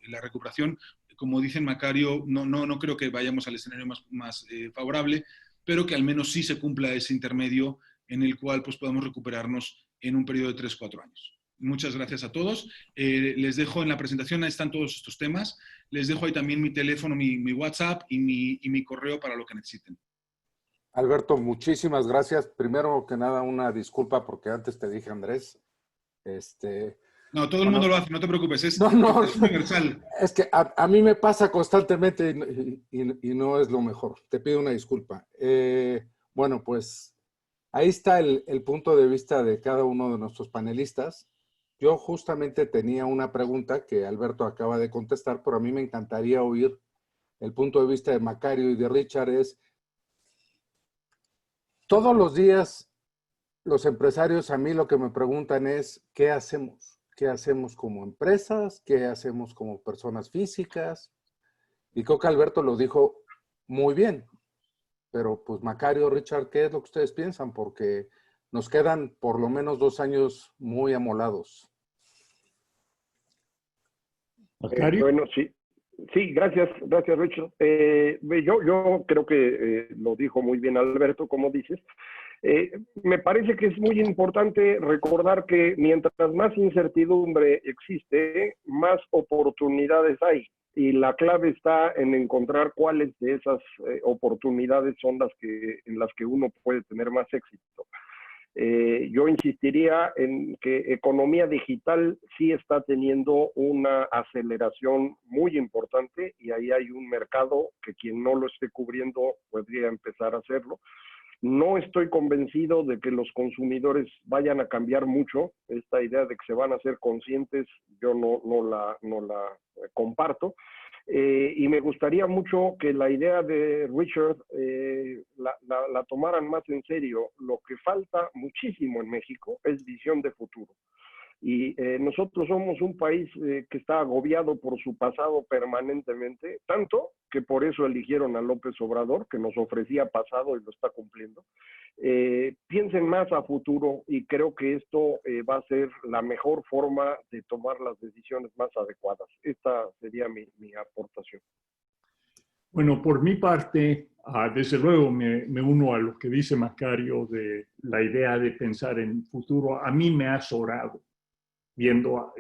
la recuperación, como dice Macario, no creo que vayamos al escenario más favorable, pero que al menos sí se cumpla ese intermedio en el cual pues podamos recuperarnos en un periodo de 3-4 años. Muchas gracias a todos. Les dejo en la presentación, ahí están todos estos temas. Les dejo ahí también mi teléfono, mi WhatsApp y mi correo para lo que necesiten. Alberto, muchísimas gracias. Primero que nada, una disculpa porque antes te dije Andrés. No, todo el mundo lo hace, no te preocupes, es universal. Es que a mí me pasa constantemente y no es lo mejor. Te pido una disculpa. Bueno, pues ahí está el punto de vista de cada uno de nuestros panelistas. Yo justamente tenía una pregunta que Alberto acaba de contestar, pero a mí me encantaría oír el punto de vista de Macario y de Richard. Todos los días los empresarios a mí lo que me preguntan es ¿qué hacemos? ¿Qué hacemos como empresas? ¿Qué hacemos como personas físicas? Y creo que Alberto lo dijo muy bien. Pero pues Macario, Richard, ¿qué es lo que ustedes piensan? Porque nos quedan por lo menos 2 años muy amolados. Macario. Bueno, sí. Sí, gracias Richard. Yo creo que lo dijo muy bien Alberto, como dices. Me parece que es muy importante recordar que mientras más incertidumbre existe, más oportunidades hay. Y la clave está en encontrar cuáles de esas oportunidades son en las que uno puede tener más éxito. Yo insistiría en que economía digital sí está teniendo una aceleración muy importante, y ahí hay un mercado que quien no lo esté cubriendo podría empezar a hacerlo. No estoy convencido de que los consumidores vayan a cambiar mucho. Esta idea de que se van a ser conscientes, yo no la comparto. Y me gustaría mucho que la idea de Richard la tomaran más en serio. Lo que falta muchísimo en México es visión de futuro. Y nosotros somos un país que está agobiado por su pasado permanentemente, tanto que por eso eligieron a López Obrador, que nos ofrecía pasado y lo está cumpliendo. Piensen más a futuro, y creo que esto va a ser la mejor forma de tomar las decisiones más adecuadas. Esta sería mi aportación. Bueno, por mi parte, desde luego me uno a lo que dice Macario de la idea de pensar en futuro. A mí me ha sobrado viendo,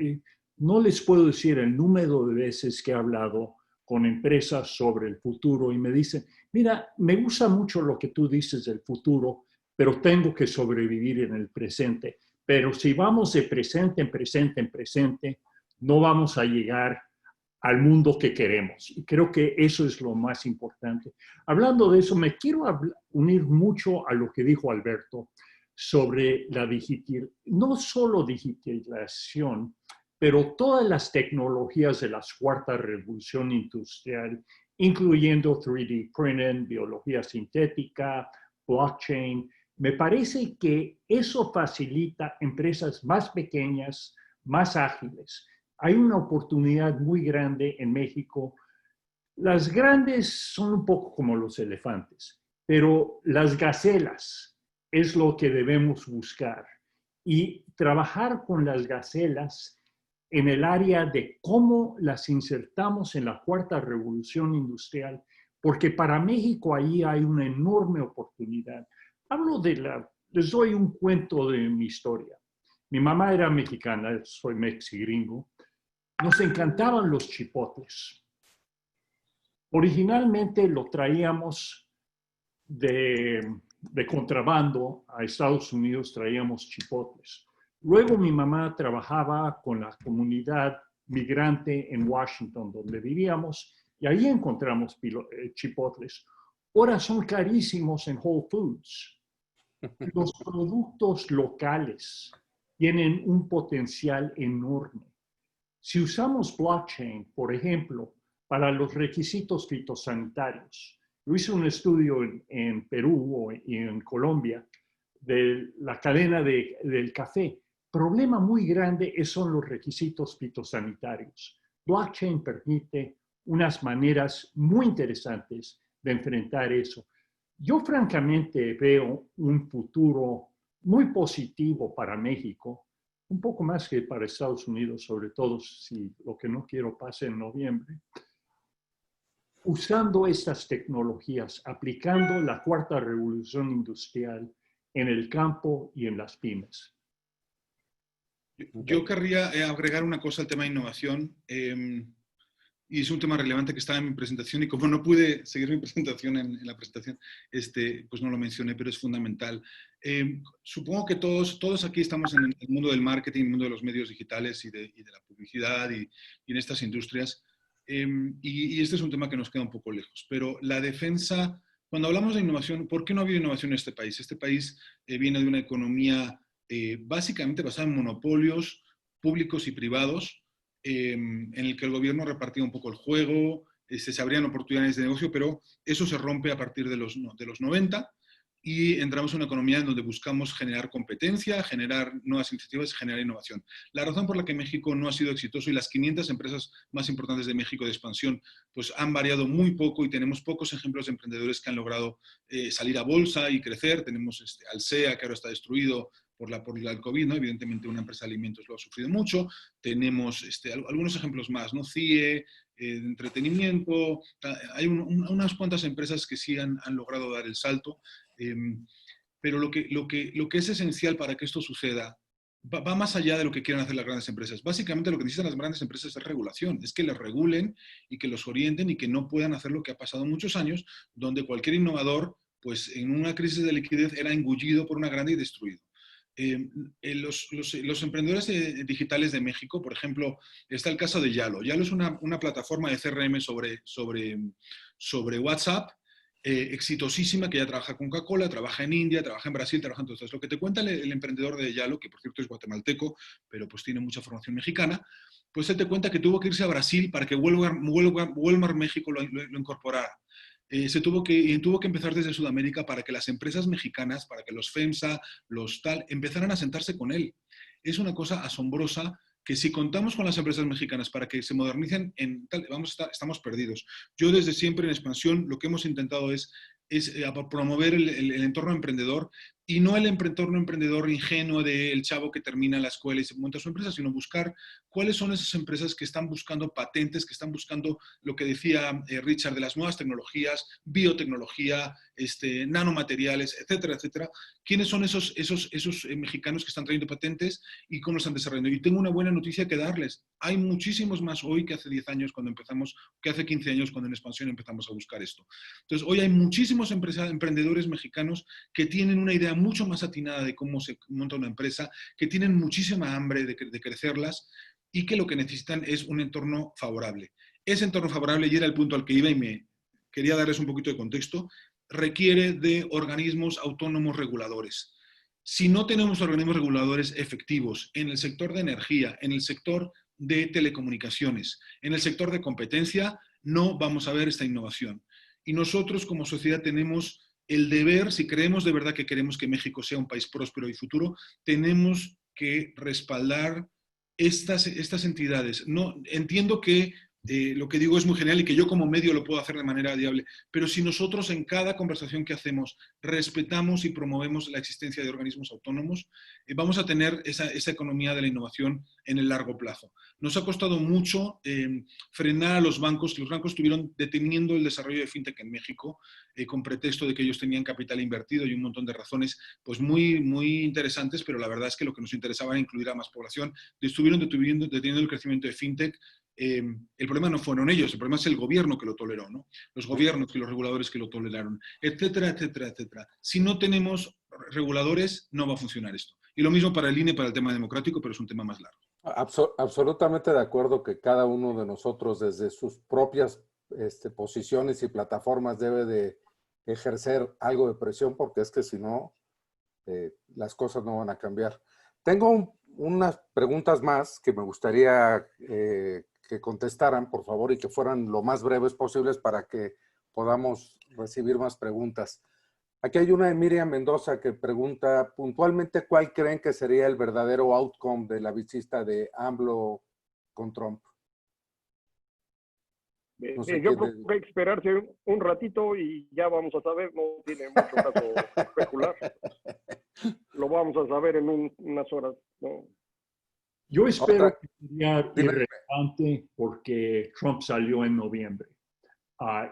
no les puedo decir el número de veces que he hablado con empresas sobre el futuro y me dicen, mira, me gusta mucho lo que tú dices del futuro, pero tengo que sobrevivir en el presente. Pero si vamos de presente en presente en presente, no vamos a llegar al mundo que queremos. Y creo que eso es lo más importante. Hablando de eso, me quiero unir mucho a lo que dijo Alberto sobre la no solo digitalización, pero todas las tecnologías de la cuarta revolución industrial, incluyendo 3D printing, biología sintética, blockchain. Me parece que eso facilita empresas más pequeñas, más ágiles. Hay una oportunidad muy grande en México. Las grandes son un poco como los elefantes, pero las gacelas es lo que debemos buscar. y trabajar con las gacelas en el área de cómo las insertamos en la cuarta revolución industrial, porque para México ahí hay una enorme oportunidad. Les doy un cuento de mi historia. Mi mamá era mexicana, soy mexigringo. Nos encantaban los chipotles. Originalmente lo traíamos de contrabando a Estados Unidos, traíamos chipotles. Luego mi mamá trabajaba con la comunidad migrante en Washington, donde vivíamos, y ahí encontramos chipotles. Ahora son carísimos en Whole Foods. Los productos locales tienen un potencial enorme. Si usamos blockchain, por ejemplo, para los requisitos fitosanitarios, yo hice un estudio en Perú y en Colombia de la cadena del café. Problema muy grande son los requisitos fitosanitarios. Blockchain permite unas maneras muy interesantes de enfrentar eso. Yo francamente veo un futuro muy positivo para México, un poco más que para Estados Unidos, sobre todo si lo que no quiero pase en noviembre, usando estas tecnologías, aplicando la cuarta revolución industrial en el campo y en las pymes. Yo querría agregar una cosa al tema de innovación, y es un tema relevante que estaba en mi presentación, y como no pude seguir mi presentación en la presentación, pues no lo mencioné, pero es fundamental. Supongo que todos aquí estamos en el mundo del marketing, en el mundo de los medios digitales y de la publicidad y en estas industrias, y este es un tema que nos queda un poco lejos, pero la defensa, cuando hablamos de innovación, ¿por qué no ha habido innovación en este país? Este país viene de una economía básicamente basada en monopolios públicos y privados, en el que el gobierno repartía un poco el juego, se abrían oportunidades de negocio, pero eso se rompe a partir de los 90 y entramos en una economía en donde buscamos generar competencia, generar nuevas iniciativas, generar innovación. La razón por la que México no ha sido exitoso y las 500 empresas más importantes de México de expansión pues han variado muy poco y tenemos pocos ejemplos de emprendedores que han logrado salir a bolsa y crecer. Tenemos Alsea, que ahora está destruido por el COVID, ¿no? Evidentemente una empresa de alimentos lo ha sufrido mucho. Tenemos algunos ejemplos más, ¿no? CIE, de entretenimiento. Hay unas cuantas empresas que sí han logrado dar el salto. Pero lo que es esencial para que esto suceda va más allá de lo que quieran hacer las grandes empresas. Básicamente lo que necesitan las grandes empresas es regulación, es que les regulen y que los orienten y que no puedan hacer lo que ha pasado muchos años, donde cualquier innovador, pues en una crisis de liquidez era engullido por una grande y destruido. Los emprendedores digitales de México, por ejemplo, está el caso de Yalo. Yalo es una plataforma de CRM sobre WhatsApp, exitosísima, que ya trabaja con Coca-Cola, trabaja en India, trabaja en Brasil, trabaja en todo esto. Lo que te cuenta el emprendedor de Yalo, que por cierto es guatemalteco, pero pues tiene mucha formación mexicana, pues él te cuenta que tuvo que irse a Brasil para que Walmart México lo incorporara. Tuvo que empezar desde Sudamérica para que las empresas mexicanas, para que los FEMSA, empezaran a sentarse con él. Es una cosa asombrosa que si contamos con las empresas mexicanas para que se modernicen, estamos perdidos. Yo desde siempre en Expansión lo que hemos intentado es promover el entorno emprendedor, y no el entorno emprendedor ingenuo del chavo que termina la escuela y se monta su empresa, sino buscar cuáles son esas empresas que están buscando patentes, que están buscando lo que decía Richard de las nuevas tecnologías, biotecnología, nanomateriales, etcétera, etcétera. ¿Quiénes son esos mexicanos que están trayendo patentes y cómo lo están desarrollando? Y tengo una buena noticia que darles. Hay muchísimos más hoy que hace 10 años cuando empezamos, que hace 15 años cuando en Expansión empezamos a buscar esto. Entonces, hoy hay muchísimos emprendedores mexicanos que tienen una idea mucho más atinada de cómo se monta una empresa, que tienen muchísima hambre de crecerlas y que lo que necesitan es un entorno favorable. Ese entorno favorable, y era el punto al que iba y me quería darles un poquito de contexto, requiere de organismos autónomos reguladores. Si no tenemos organismos reguladores efectivos en el sector de energía, en el sector de telecomunicaciones, en el sector de competencia, no vamos a ver esta innovación. Y nosotros como sociedad tenemos el deber, si creemos de verdad que queremos que México sea un país próspero y futuro, tenemos que respaldar estas entidades. No, entiendo que lo que digo es muy genial y que yo como medio lo puedo hacer de manera viable, pero si nosotros en cada conversación que hacemos respetamos y promovemos la existencia de organismos autónomos, vamos a tener esa economía de la innovación en el largo plazo. Nos ha costado mucho frenar a los bancos, que los bancos estuvieron deteniendo el desarrollo de fintech en México con pretexto de que ellos tenían capital invertido y un montón de razones pues muy, muy interesantes, pero la verdad es que lo que nos interesaba era incluir a más población. Estuvieron deteniendo el crecimiento de fintech. El problema no fueron ellos, el problema es el gobierno que lo toleró, ¿no? Los gobiernos y los reguladores que lo toleraron, etcétera, etcétera, etcétera. Si no tenemos reguladores, no va a funcionar esto. Y lo mismo para el INE, para el tema democrático, pero es un tema más largo. Absolutamente de acuerdo que cada uno de nosotros desde sus propias posiciones y plataformas debe de ejercer algo de presión, porque es que si no, las cosas no van a cambiar. Tengo unas preguntas más que me gustaría que contestaran, por favor, y que fueran lo más breves posibles para que podamos recibir más preguntas. Aquí hay una de Miriam Mendoza que pregunta puntualmente cuál creen que sería el verdadero outcome de la visita de AMLO con Trump. No sé, yo creo que hay que esperarse un ratito y ya vamos a saber, no tiene mucho caso especular. Lo vamos a saber en unas horas, ¿no? Yo espero que sería irrelevante porque Trump salió en noviembre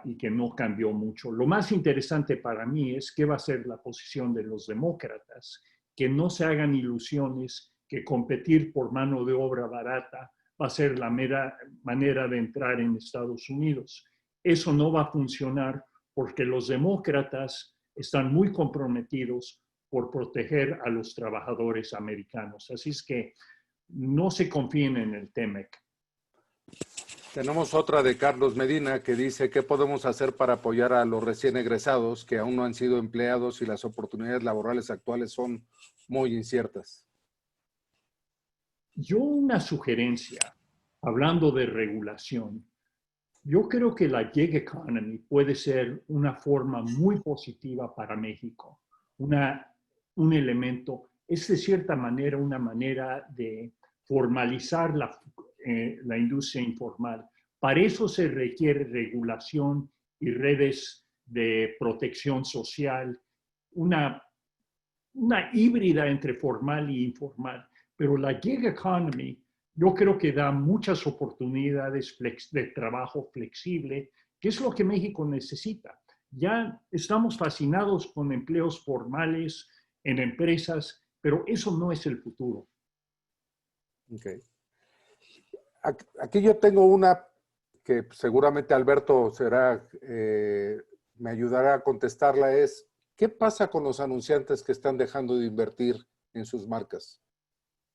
y que no cambió mucho. Lo más interesante para mí es qué va a ser la posición de los demócratas, que no se hagan ilusiones que competir por mano de obra barata va a ser la mera manera de entrar en Estados Unidos. Eso no va a funcionar porque los demócratas están muy comprometidos por proteger a los trabajadores americanos. Así es que no se confíen en el TEMEC. Tenemos otra de Carlos Medina que dice, ¿qué podemos hacer para apoyar a los recién egresados que aún no han sido empleados y las oportunidades laborales actuales son muy inciertas? Yo una sugerencia, hablando de regulación, yo creo que la gig economy puede ser una forma muy positiva para México. Un elemento, es de cierta manera una manera de formalizar la industria informal. Para eso se requiere regulación y redes de protección social, una híbrida entre formal e informal. Pero la gig economy yo creo que da muchas oportunidades de trabajo flexible, que es lo que México necesita. Ya estamos fascinados con empleos formales en empresas, pero eso no es el futuro. Okay. Aquí yo tengo una que seguramente Alberto me ayudará a contestarla, es ¿qué pasa con los anunciantes que están dejando de invertir en sus marcas?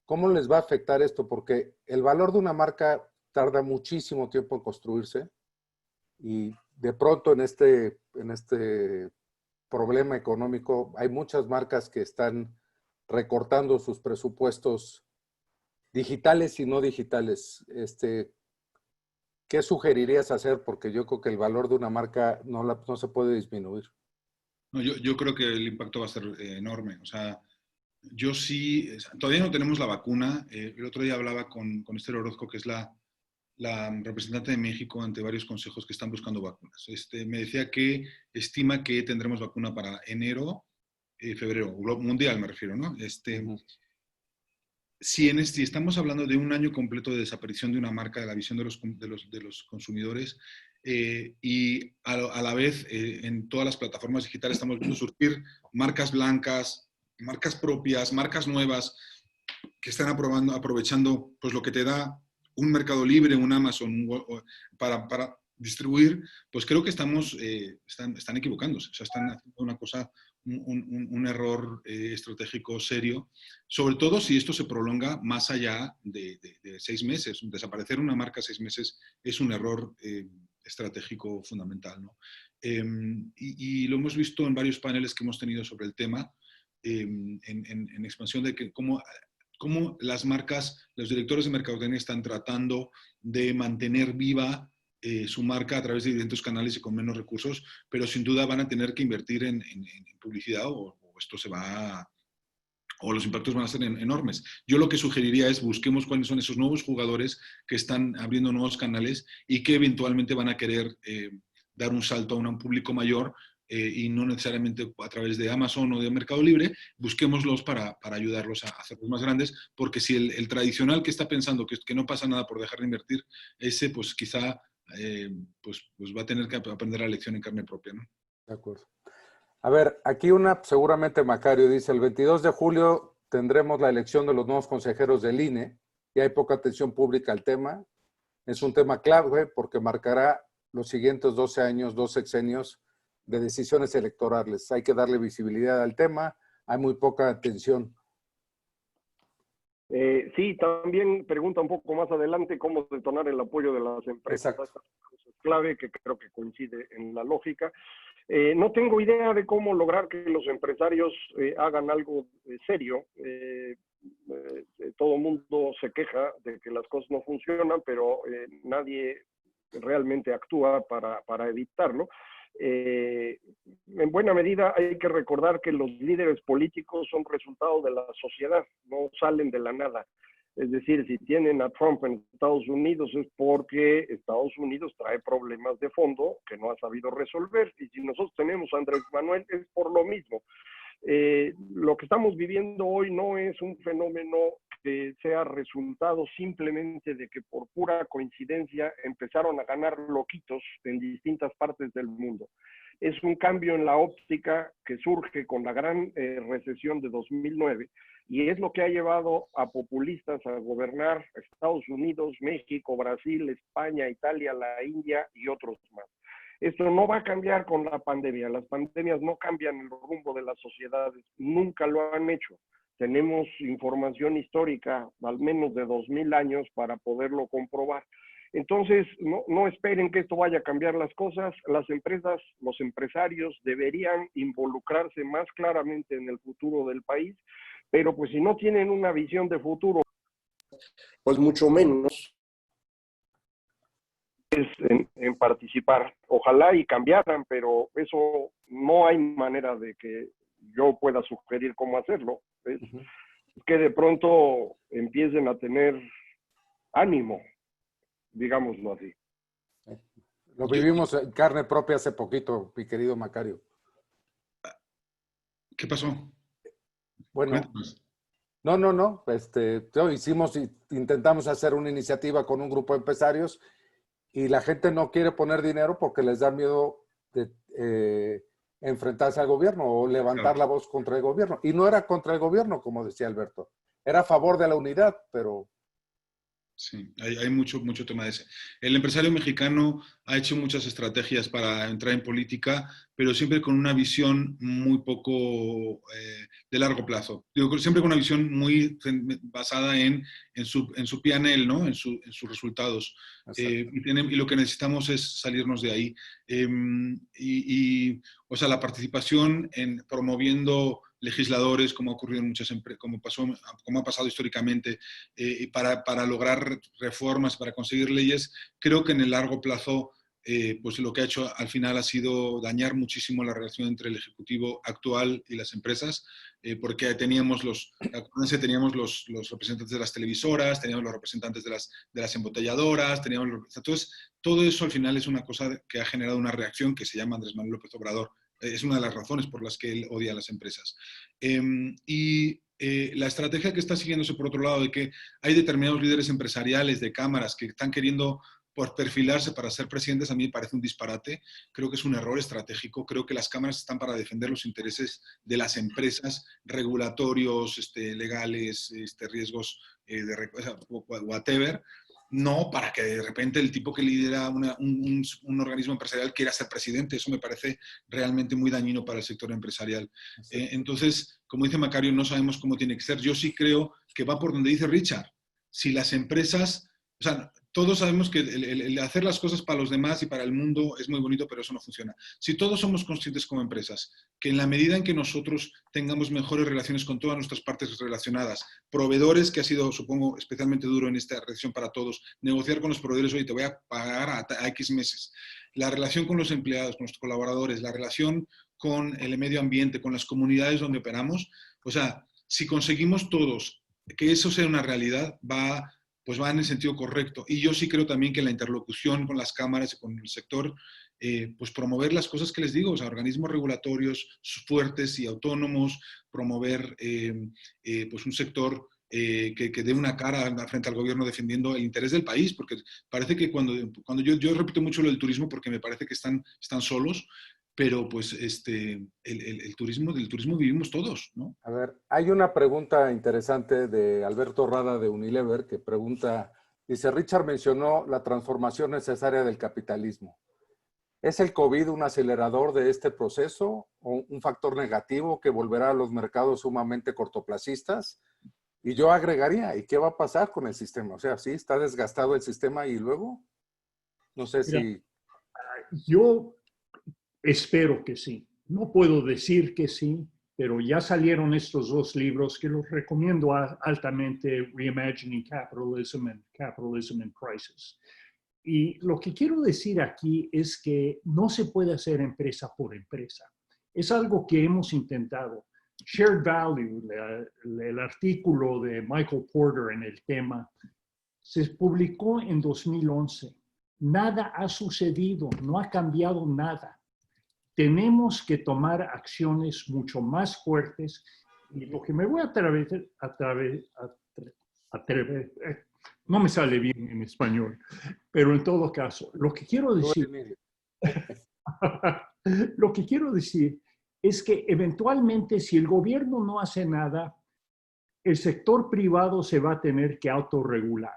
¿Cómo les va a afectar esto? Porque el valor de una marca tarda muchísimo tiempo en construirse y de pronto en este problema económico hay muchas marcas que están recortando sus presupuestos digitales y no digitales. ¿Qué sugerirías hacer? Porque yo creo que el valor de una marca no se puede disminuir. No, yo creo que el impacto va a ser enorme. O sea, yo sí, todavía no tenemos la vacuna. El otro día hablaba con Esther Orozco, que es la representante de México ante varios consejos que están buscando vacunas. Me decía que estima que tendremos vacuna para enero, febrero, mundial me refiero, ¿no? Si estamos hablando de un año completo de desaparición de una marca, de la visión de los consumidores, y a la vez en todas las plataformas digitales estamos viendo surgir marcas blancas, marcas propias, marcas nuevas que están aprovechando pues, lo que te da un Mercado Libre, un Amazon para distribuir, pues creo que están equivocándose, o sea, están haciendo una cosa, un error estratégico serio, sobre todo si esto se prolonga más allá de 6 meses. Desaparecer una marca 6 meses es un error estratégico fundamental, ¿no? Y lo hemos visto en varios paneles que hemos tenido sobre el tema, en expansión de que cómo las marcas, los directores de mercadotecnia están tratando de mantener viva su marca a través de distintos canales y con menos recursos, pero sin duda van a tener que invertir en publicidad o esto se va o los impactos van a ser enormes. Yo lo que sugeriría es busquemos cuáles son esos nuevos jugadores que están abriendo nuevos canales y que eventualmente van a querer dar un salto a un público mayor y no necesariamente a través de Amazon o de Mercado Libre. Busquémoslos para ayudarlos a hacerlos más grandes, porque si el tradicional que está pensando que no pasa nada por dejar de invertir, ese pues quizá pues va a tener que aprender la lección en carne propia, ¿no? De acuerdo. A ver, aquí seguramente Macario dice, el 22 de julio tendremos la elección de los nuevos consejeros del INE y hay poca atención pública al tema. Es un tema clave porque marcará los siguientes 12 años, 2 sexenios de decisiones electorales. Hay que darle visibilidad al tema, hay muy poca atención. Sí, también pregunta un poco más adelante cómo detonar el apoyo de las empresas. Exacto. Es clave, que creo que coincide en la lógica. No tengo idea de cómo lograr que los empresarios hagan algo serio. Todo el mundo se queja de que las cosas no funcionan, pero nadie realmente actúa para evitarlo. En buena medida hay que recordar que los líderes políticos son resultado de la sociedad, no salen de la nada. Es decir, si tienen a Trump en Estados Unidos es porque Estados Unidos trae problemas de fondo que no ha sabido resolver. Y si nosotros tenemos a Andrés Manuel es por lo mismo. Lo que estamos viviendo hoy no es un fenómeno que sea resultado simplemente de que por pura coincidencia empezaron a ganar loquitos en distintas partes del mundo. Es un cambio en la óptica que surge con la gran recesión de 2009 y es lo que ha llevado a populistas a gobernar Estados Unidos, México, Brasil, España, Italia, la India y otros más. Esto no va a cambiar con la pandemia. Las pandemias no cambian el rumbo de las sociedades, nunca lo han hecho. Tenemos información histórica, al menos de 2000 años, para poderlo comprobar. Entonces, no esperen que esto vaya a cambiar las cosas. Las empresas, los empresarios deberían involucrarse más claramente en el futuro del país, pero pues si no tienen una visión de futuro, pues mucho menos en participar. Ojalá y cambiaran, pero eso no hay manera de que yo pueda sugerir cómo hacerlo. Es que de pronto empiecen a tener ánimo, digámoslo así. Lo vivimos en carne propia hace poquito, mi querido Macario. ¿Qué pasó? Bueno, no. Intentamos hacer una iniciativa con un grupo de empresarios y la gente no quiere poner dinero porque les da miedo de enfrentarse al gobierno o levantar la voz contra el gobierno. Y no era contra el gobierno, como decía Alberto. Era a favor de la unidad, pero... Sí, hay mucho tema de ese. El empresario mexicano ha hecho muchas estrategias para entrar en política, pero siempre con una visión muy poco de largo plazo. Digo, siempre con una visión muy basada en su P&L, ¿no? En sus resultados. Y lo que necesitamos es salirnos de ahí. O sea, la participación en promoviendo legisladores, como ha ocurrido en muchas empresas, como ha pasado históricamente, para lograr reformas, para conseguir leyes, creo que en el largo plazo, pues lo que ha hecho al final ha sido dañar muchísimo la relación entre el Ejecutivo actual y las empresas, porque teníamos los representantes de las televisoras, teníamos los representantes de las embotelladoras, entonces todo eso al final es una cosa que ha generado una reacción que se llama Andrés Manuel López Obrador. Es una de las razones por las que él odia a las empresas. La estrategia que está siguiéndose por otro lado de que hay determinados líderes empresariales de cámaras que están queriendo perfilarse para ser presidentes, a mí me parece un disparate. Creo que es un error estratégico. Creo que las cámaras están para defender los intereses de las empresas, regulatorios, legales, riesgos whatever. No para que de repente el tipo que lidera un organismo empresarial quiera ser presidente. Eso me parece realmente muy dañino para el sector empresarial. Entonces, como dice Macario, no sabemos cómo tiene que ser. Yo sí creo que va por donde dice Richard. Si las empresas... O sea, todos sabemos que el hacer las cosas para los demás y para el mundo es muy bonito, pero eso no funciona. Si todos somos conscientes como empresas, que en la medida en que nosotros tengamos mejores relaciones con todas nuestras partes relacionadas, proveedores, que ha sido, supongo, especialmente duro en esta recesión para todos, negociar con los proveedores, oye, te voy a pagar a X meses. La relación con los empleados, con los colaboradores, la relación con el medio ambiente, con las comunidades donde operamos, o sea, si conseguimos todos que eso sea una realidad, pues va en el sentido correcto. Y yo sí creo también que la interlocución con las cámaras y con el sector, pues promover las cosas que les digo, o sea, organismos regulatorios fuertes y autónomos, promover pues un sector que dé una cara frente al gobierno defendiendo el interés del país, porque parece que cuando yo repito mucho lo del turismo porque me parece que están solos, pero pues del turismo vivimos todos, ¿no? A ver, hay una pregunta interesante de Alberto Rada de Unilever que pregunta, dice, Richard mencionó la transformación necesaria del capitalismo. ¿Es el COVID un acelerador de este proceso o un factor negativo que volverá a los mercados sumamente cortoplacistas? Y yo agregaría, ¿y qué va a pasar con el sistema? O sea, ¿sí está desgastado el sistema y luego? No sé si... Yo espero que sí. No puedo decir que sí, pero ya salieron estos dos libros que los recomiendo altamente, Reimagining Capitalism and Capitalism in Crisis. Y lo que quiero decir aquí es que no se puede hacer empresa por empresa. Es algo que hemos intentado. Shared Value, el artículo de Michael Porter en el tema, se publicó en 2011. Nada ha sucedido, no ha cambiado nada. Tenemos que tomar acciones mucho más fuertes y lo que me voy a atrever no me sale bien en español, pero en todo caso, lo que quiero decir es que eventualmente si el gobierno no hace nada, el sector privado se va a tener que autorregular.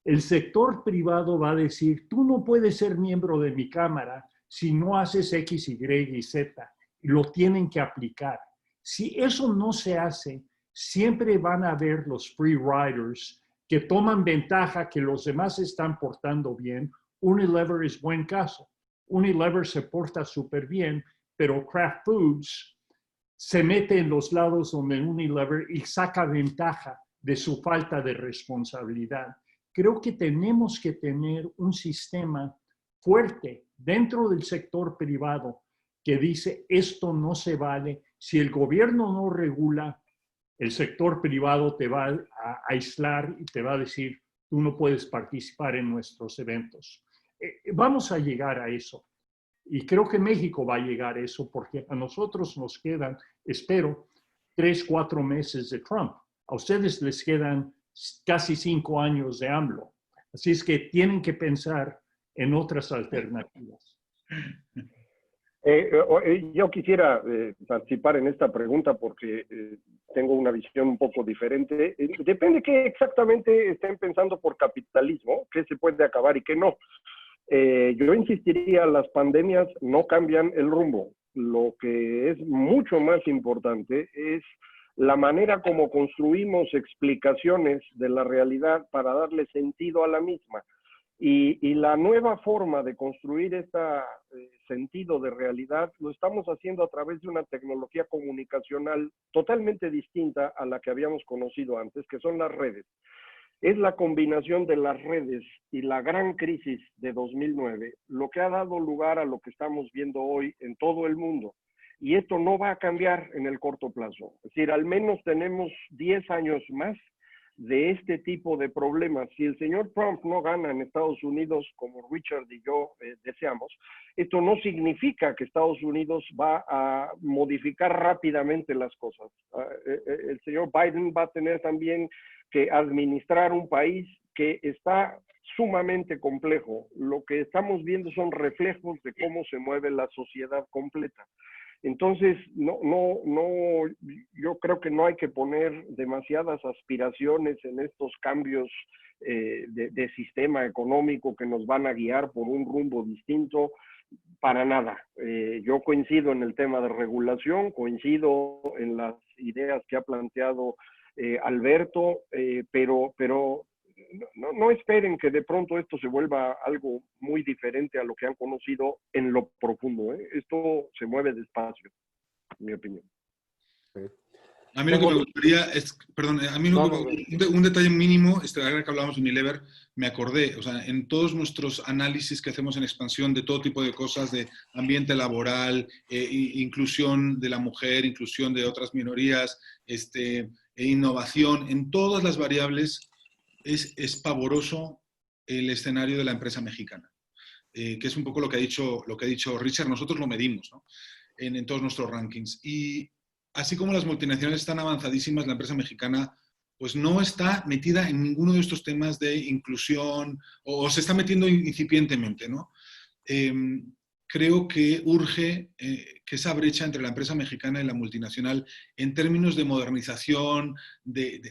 El sector privado va a decir, tú no puedes ser miembro de mi cámara si no haces X, Y y Z, y lo tienen que aplicar. Si eso no se hace, siempre van a haber los free riders que toman ventaja que los demás se están portando bien. Unilever es buen caso. Unilever se porta súper bien, pero Kraft Foods se mete en los lados donde Unilever y saca ventaja de su falta de responsabilidad. Creo que tenemos que tener un sistema fuerte dentro del sector privado que dice esto no se vale. Si el gobierno no regula, el sector privado te va a aislar y te va a decir tú no puedes participar en nuestros eventos. Vamos a llegar a eso. Y creo que México va a llegar a eso porque a nosotros nos quedan, espero, 3-4 meses de Trump. A ustedes les quedan casi 5 años de AMLO. Así es que tienen que pensar en otras alternativas. Yo quisiera participar en esta pregunta porque tengo una visión un poco diferente. Depende qué exactamente estén pensando por capitalismo, qué se puede acabar y qué no. Yo insistiría, las pandemias no cambian el rumbo. Lo que es mucho más importante es la manera como construimos explicaciones de la realidad para darle sentido a la misma. Y la nueva forma de construir este sentido de realidad lo estamos haciendo a través de una tecnología comunicacional totalmente distinta a la que habíamos conocido antes, que son las redes. Es la combinación de las redes y la gran crisis de 2009 lo que ha dado lugar a lo que estamos viendo hoy en todo el mundo. Y esto no va a cambiar en el corto plazo. Es decir, al menos tenemos 10 años más de este tipo de problemas. Si el señor Trump no gana en Estados Unidos, como Richard y yo deseamos, esto no significa que Estados Unidos va a modificar rápidamente las cosas. El señor Biden va a tener también que administrar un país que está sumamente complejo. Lo que estamos viendo son reflejos de cómo se mueve la sociedad completa. Entonces, yo creo que no hay que poner demasiadas aspiraciones en estos cambios de sistema económico que nos van a guiar por un rumbo distinto, para nada. Yo coincido en el tema de regulación, coincido en las ideas que ha planteado Alberto, pero no esperen que de pronto esto se vuelva algo muy diferente a lo que han conocido en lo profundo. Esto se mueve despacio, en mi opinión. Sí. A mí lo que me gustaría es, perdón, a mí un detalle mínimo, ahora que hablábamos de Unilever, me acordé, o sea, en todos nuestros análisis que hacemos en expansión de todo tipo de cosas, de ambiente laboral, inclusión de la mujer, inclusión de otras minorías, innovación, en todas las variables es pavoroso el escenario de la empresa mexicana, que es un poco lo que ha dicho Richard, nosotros lo medimos, ¿no? En todos nuestros rankings. Y así como las multinacionales están avanzadísimas, la empresa mexicana pues no está metida en ninguno de estos temas de inclusión o se está metiendo incipientemente, ¿no? Creo que urge que esa brecha entre la empresa mexicana y la multinacional en términos de modernización,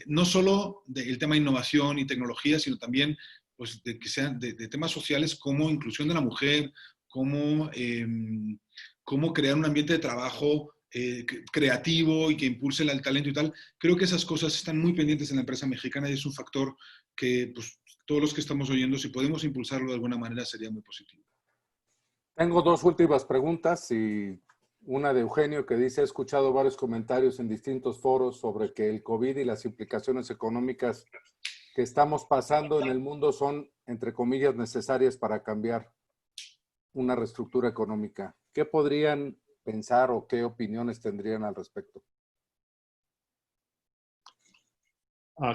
no solo del tema de innovación y tecnología, sino también pues, de que sean de temas sociales como inclusión de la mujer, como crear un ambiente de trabajo creativo y que impulse el talento y tal. Creo que esas cosas están muy pendientes en la empresa mexicana y es un factor que pues, todos los que estamos oyendo, si podemos impulsarlo de alguna manera, sería muy positivo. Tengo dos últimas preguntas y una de Eugenio que dice, he escuchado varios comentarios en distintos foros sobre que el COVID y las implicaciones económicas que estamos pasando en el mundo son, entre comillas, necesarias para cambiar una reestructura económica. ¿Qué podrían pensar o qué opiniones tendrían al respecto?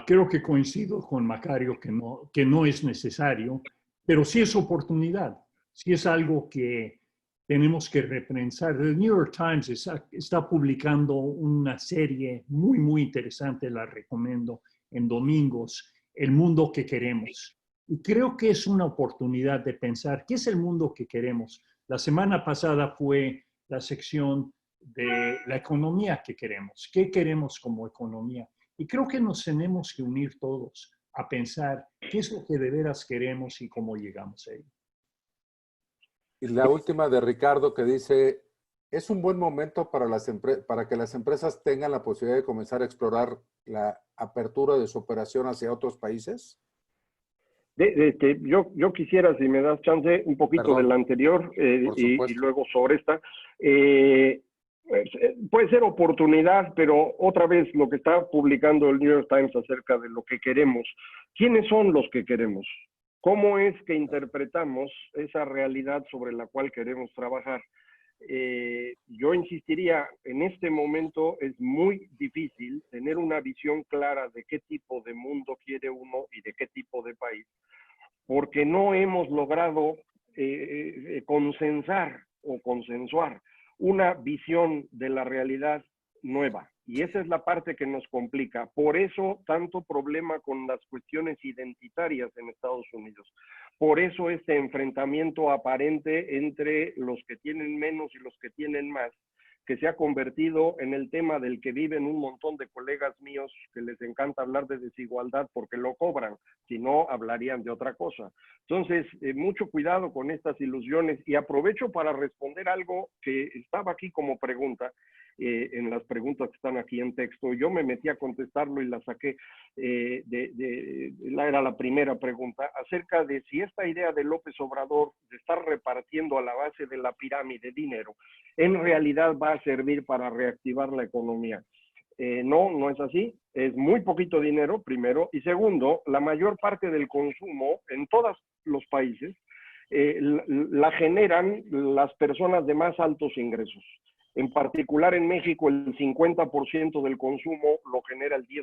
Creo que coincido con Macario que no es necesario, pero sí es oportunidad, sí es algo que tenemos que repensar. El New York Times está publicando una serie muy, muy interesante, la recomiendo, en domingos, El mundo que queremos. Y creo que es una oportunidad de pensar qué es el mundo que queremos. La semana pasada fue la sección de la economía que queremos. ¿Qué queremos como economía? Y creo que nos tenemos que unir todos a pensar qué es lo que de veras queremos y cómo llegamos a ello. Y la última de Ricardo que dice, ¿es un buen momento para que las empresas tengan la posibilidad de comenzar a explorar la apertura de su operación hacia otros países? Yo quisiera, si me das chance, un poquito del anterior y luego sobre esta. Puede ser oportunidad, pero otra vez lo que está publicando el New York Times acerca de lo que queremos. ¿Quiénes son los que queremos? ¿Cómo es que interpretamos esa realidad sobre la cual queremos trabajar? Yo insistiría, en este momento es muy difícil tener una visión clara de qué tipo de mundo quiere uno y de qué tipo de país, porque no hemos logrado consensar o consensuar una visión de la realidad nueva. Y esa es la parte que nos complica. Por eso tanto problema con las cuestiones identitarias en Estados Unidos. Por eso este enfrentamiento aparente entre los que tienen menos y los que tienen más, que se ha convertido en el tema del que viven un montón de colegas míos que les encanta hablar de desigualdad porque lo cobran, si no hablarían de otra cosa. Entonces, mucho cuidado con estas ilusiones y aprovecho para responder algo que estaba aquí como pregunta, en las preguntas que están aquí en texto. Yo me metí a contestarlo y la saqué, era la primera pregunta, acerca de si esta idea de López Obrador de estar repartiendo a la base de la pirámide dinero, en realidad va a servir para reactivar la economía. No, no es así. Es muy poquito dinero, primero. Y segundo, la mayor parte del consumo en todos los países la generan las personas de más altos ingresos. En particular en México, el 50% del consumo lo genera el 10%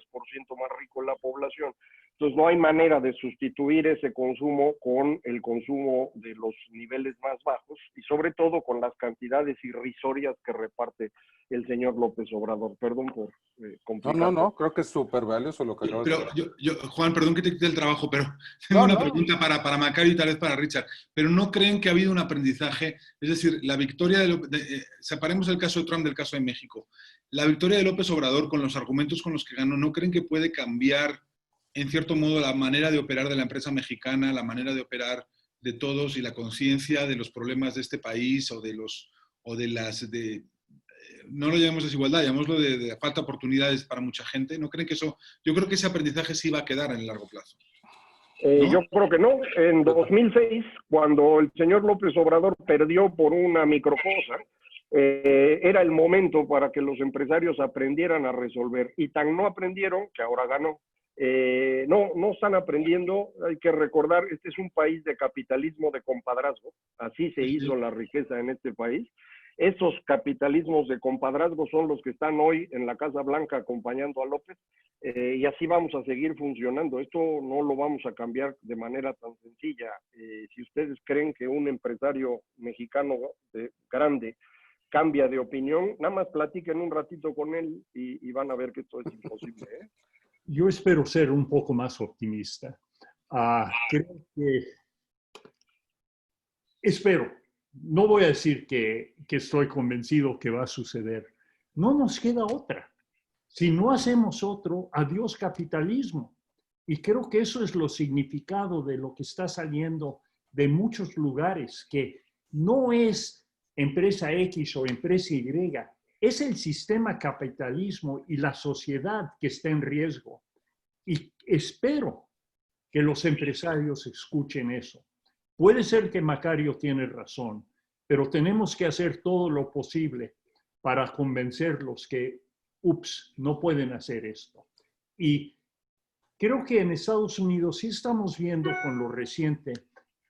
más rico de la población. Entonces, no hay manera de sustituir ese consumo con el consumo de los niveles más bajos y sobre todo con las cantidades irrisorias que reparte el señor López Obrador. Perdón por complicar. No, creo que es súper valioso lo que acabas de decir. Juan, perdón que te quite el trabajo, pero tengo una pregunta para Macario y tal vez para Richard. Pero ¿no creen que ha habido un aprendizaje? Es decir, la victoria separemos el caso de Trump del caso de México. La victoria de López Obrador con los argumentos con los que ganó, ¿no creen que puede cambiar en cierto modo la manera de operar de la empresa mexicana, la manera de operar de todos y la conciencia de los problemas de este país no lo llamemos desigualdad, llamémoslo de falta de oportunidades para mucha gente? ¿No creen que eso? Yo creo que ese aprendizaje sí va a quedar en el largo plazo. ¿No? Yo creo que no. En 2006, cuando el señor López Obrador perdió por una microcosa, era el momento para que los empresarios aprendieran a resolver. Y tan no aprendieron que ahora ganó. No están aprendiendo. Hay que recordar, este es un país de capitalismo de compadrazgo. Así se hizo la riqueza en este país. Esos capitalismos de compadrazgo son los que están hoy en la Casa Blanca acompañando a López, y así vamos a seguir funcionando. Esto no lo vamos a cambiar de manera tan sencilla. Si ustedes creen que un empresario mexicano grande cambia de opinión, nada más platiquen un ratito con él y van a ver que esto es imposible, ¿eh? Yo espero ser un poco más optimista. Creo que... Espero. No voy a decir que estoy convencido que va a suceder. No nos queda otra. Si no hacemos otro, adiós capitalismo. Y creo que eso es lo significado de lo que está saliendo de muchos lugares, que no es empresa X o empresa Y, es el sistema capitalismo y la sociedad que está en riesgo. Y espero que los empresarios escuchen eso. Puede ser que Macario tiene razón, pero tenemos que hacer todo lo posible para convencerlos que, no pueden hacer esto. Y creo que en Estados Unidos sí estamos viendo con lo reciente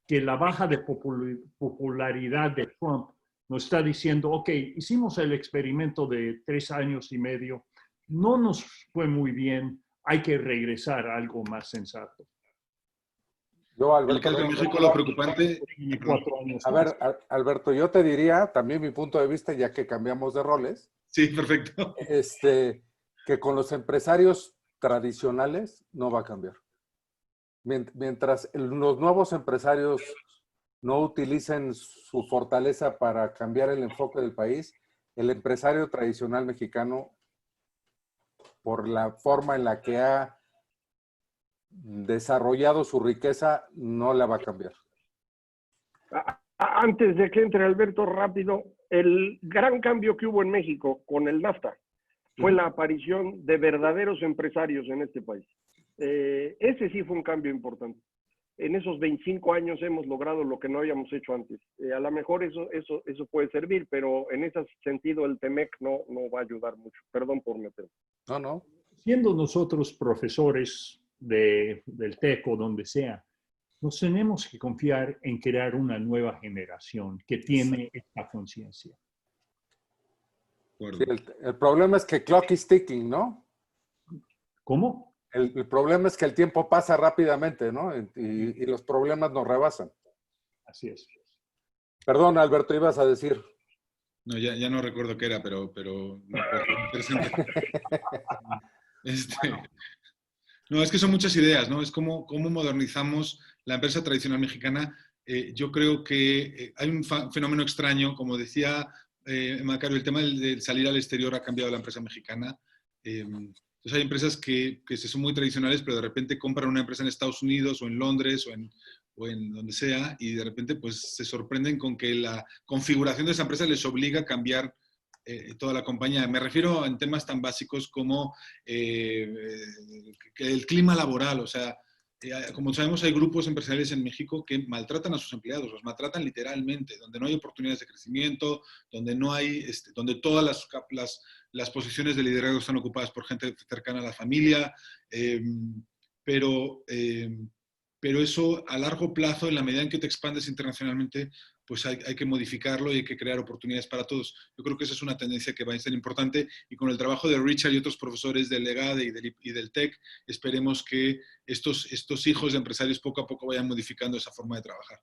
que la baja de popularidad de Trump nos está diciendo, ok, hicimos el experimento de 3 años y medio, no nos fue muy bien, hay que regresar a algo más sensato. Yo, En el caso de México, lo preocupante... A ver, Alberto, yo te diría también mi punto de vista, ya que cambiamos de roles. Sí, perfecto. Que con los empresarios tradicionales no va a cambiar. Mientras los nuevos empresarios no utilicen su fortaleza para cambiar el enfoque del país, el empresario tradicional mexicano, por la forma en la que ha desarrollado su riqueza, no la va a cambiar. Antes de que entre Alberto, rápido, el gran cambio que hubo en México con el NAFTA fue la aparición de verdaderos empresarios en este país. Ese sí fue un cambio importante. En esos 25 años hemos logrado lo que no habíamos hecho antes. A lo mejor eso puede servir, pero en ese sentido el TEMEC no va a ayudar mucho. Perdón por meterme. No. Siendo nosotros profesores del TEC o donde sea, nos tenemos que confiar en crear una nueva generación que tiene esta conciencia. Sí, el problema es que clock is ticking, ¿no? ¿Cómo? El problema es que el tiempo pasa rápidamente, ¿no? Y los problemas nos rebasan. Así es. Perdón, Alberto, ibas a decir. No, ya no recuerdo qué era, pero interesante. No, es que son muchas ideas, ¿no? Es cómo modernizamos la empresa tradicional mexicana. Yo creo que hay un fenómeno extraño, como decía Macario, el tema del salir al exterior ha cambiado la empresa mexicana. Entonces hay empresas que son muy tradicionales, pero de repente compran una empresa en Estados Unidos o en Londres o en donde sea, y de repente pues se sorprenden con que la configuración de esa empresa les obliga a cambiar toda la compañía. Me refiero en temas tan básicos como el clima laboral. O sea, como sabemos, hay grupos empresariales en México que maltratan a sus empleados, los maltratan literalmente, donde no hay oportunidades de crecimiento, donde no hay, donde todas las posiciones de liderazgo están ocupadas por gente cercana a la familia, pero eso a largo plazo, en la medida en que te expandes internacionalmente, pues hay que modificarlo y hay que crear oportunidades para todos. Yo creo que esa es una tendencia que va a ser importante, y con el trabajo de Richard y otros profesores del EGADE y del TEC, esperemos que estos hijos de empresarios poco a poco vayan modificando esa forma de trabajar.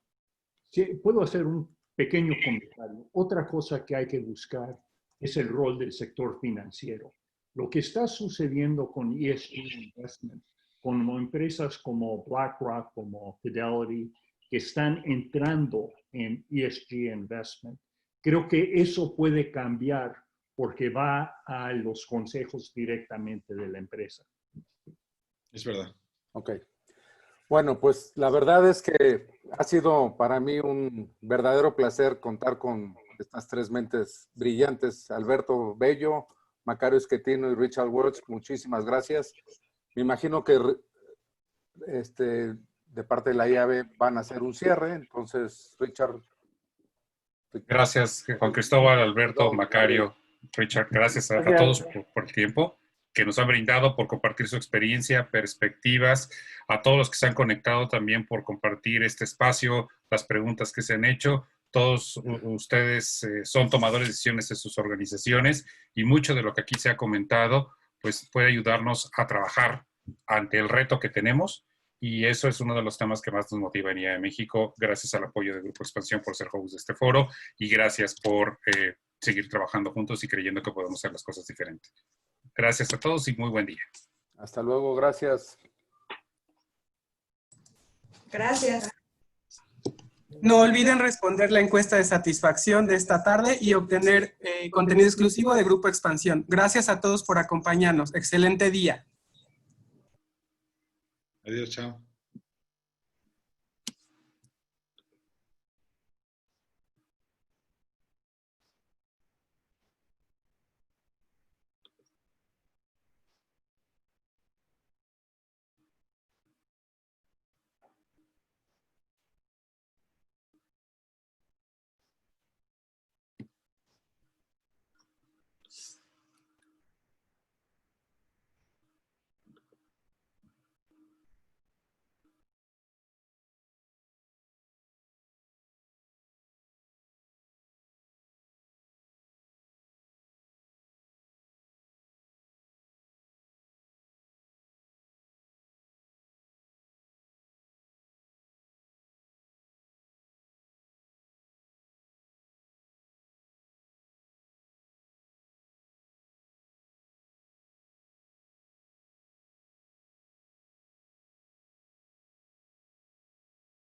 Sí, puedo hacer un pequeño comentario. Otra cosa que hay que buscar es el rol del sector financiero. Lo que está sucediendo con ESG Investment, con empresas como BlackRock, como Fidelity, que están entrando en ESG Investment, creo que eso puede cambiar porque va a los consejos directamente de la empresa. Es verdad. Ok. Bueno, pues la verdad es que ha sido para mí un verdadero placer contar con estas 3 mentes brillantes, Alberto Bello, Macario Schettino y Richard Welch. Muchísimas gracias. Me imagino que de parte de la IAB van a hacer un cierre. Entonces, Richard. Gracias, Juan Cristóbal, Alberto, Macario, Richard. Gracias a todos por el tiempo que nos han brindado, por compartir su experiencia, perspectivas, a todos los que se han conectado también por compartir este espacio, las preguntas que se han hecho. Todos ustedes son tomadores de decisiones en sus organizaciones y mucho de lo que aquí se ha comentado pues puede ayudarnos a trabajar ante el reto que tenemos, y eso es uno de los temas que más nos motiva en IA de México. Gracias al apoyo del Grupo Expansión por ser host de este foro, y gracias por seguir trabajando juntos y creyendo que podemos hacer las cosas diferentes. Gracias a todos y muy buen día. Hasta luego, gracias. Gracias. No olviden responder la encuesta de satisfacción de esta tarde y obtener contenido exclusivo de Grupo Expansión. Gracias a todos por acompañarnos. Excelente día. Adiós, chao.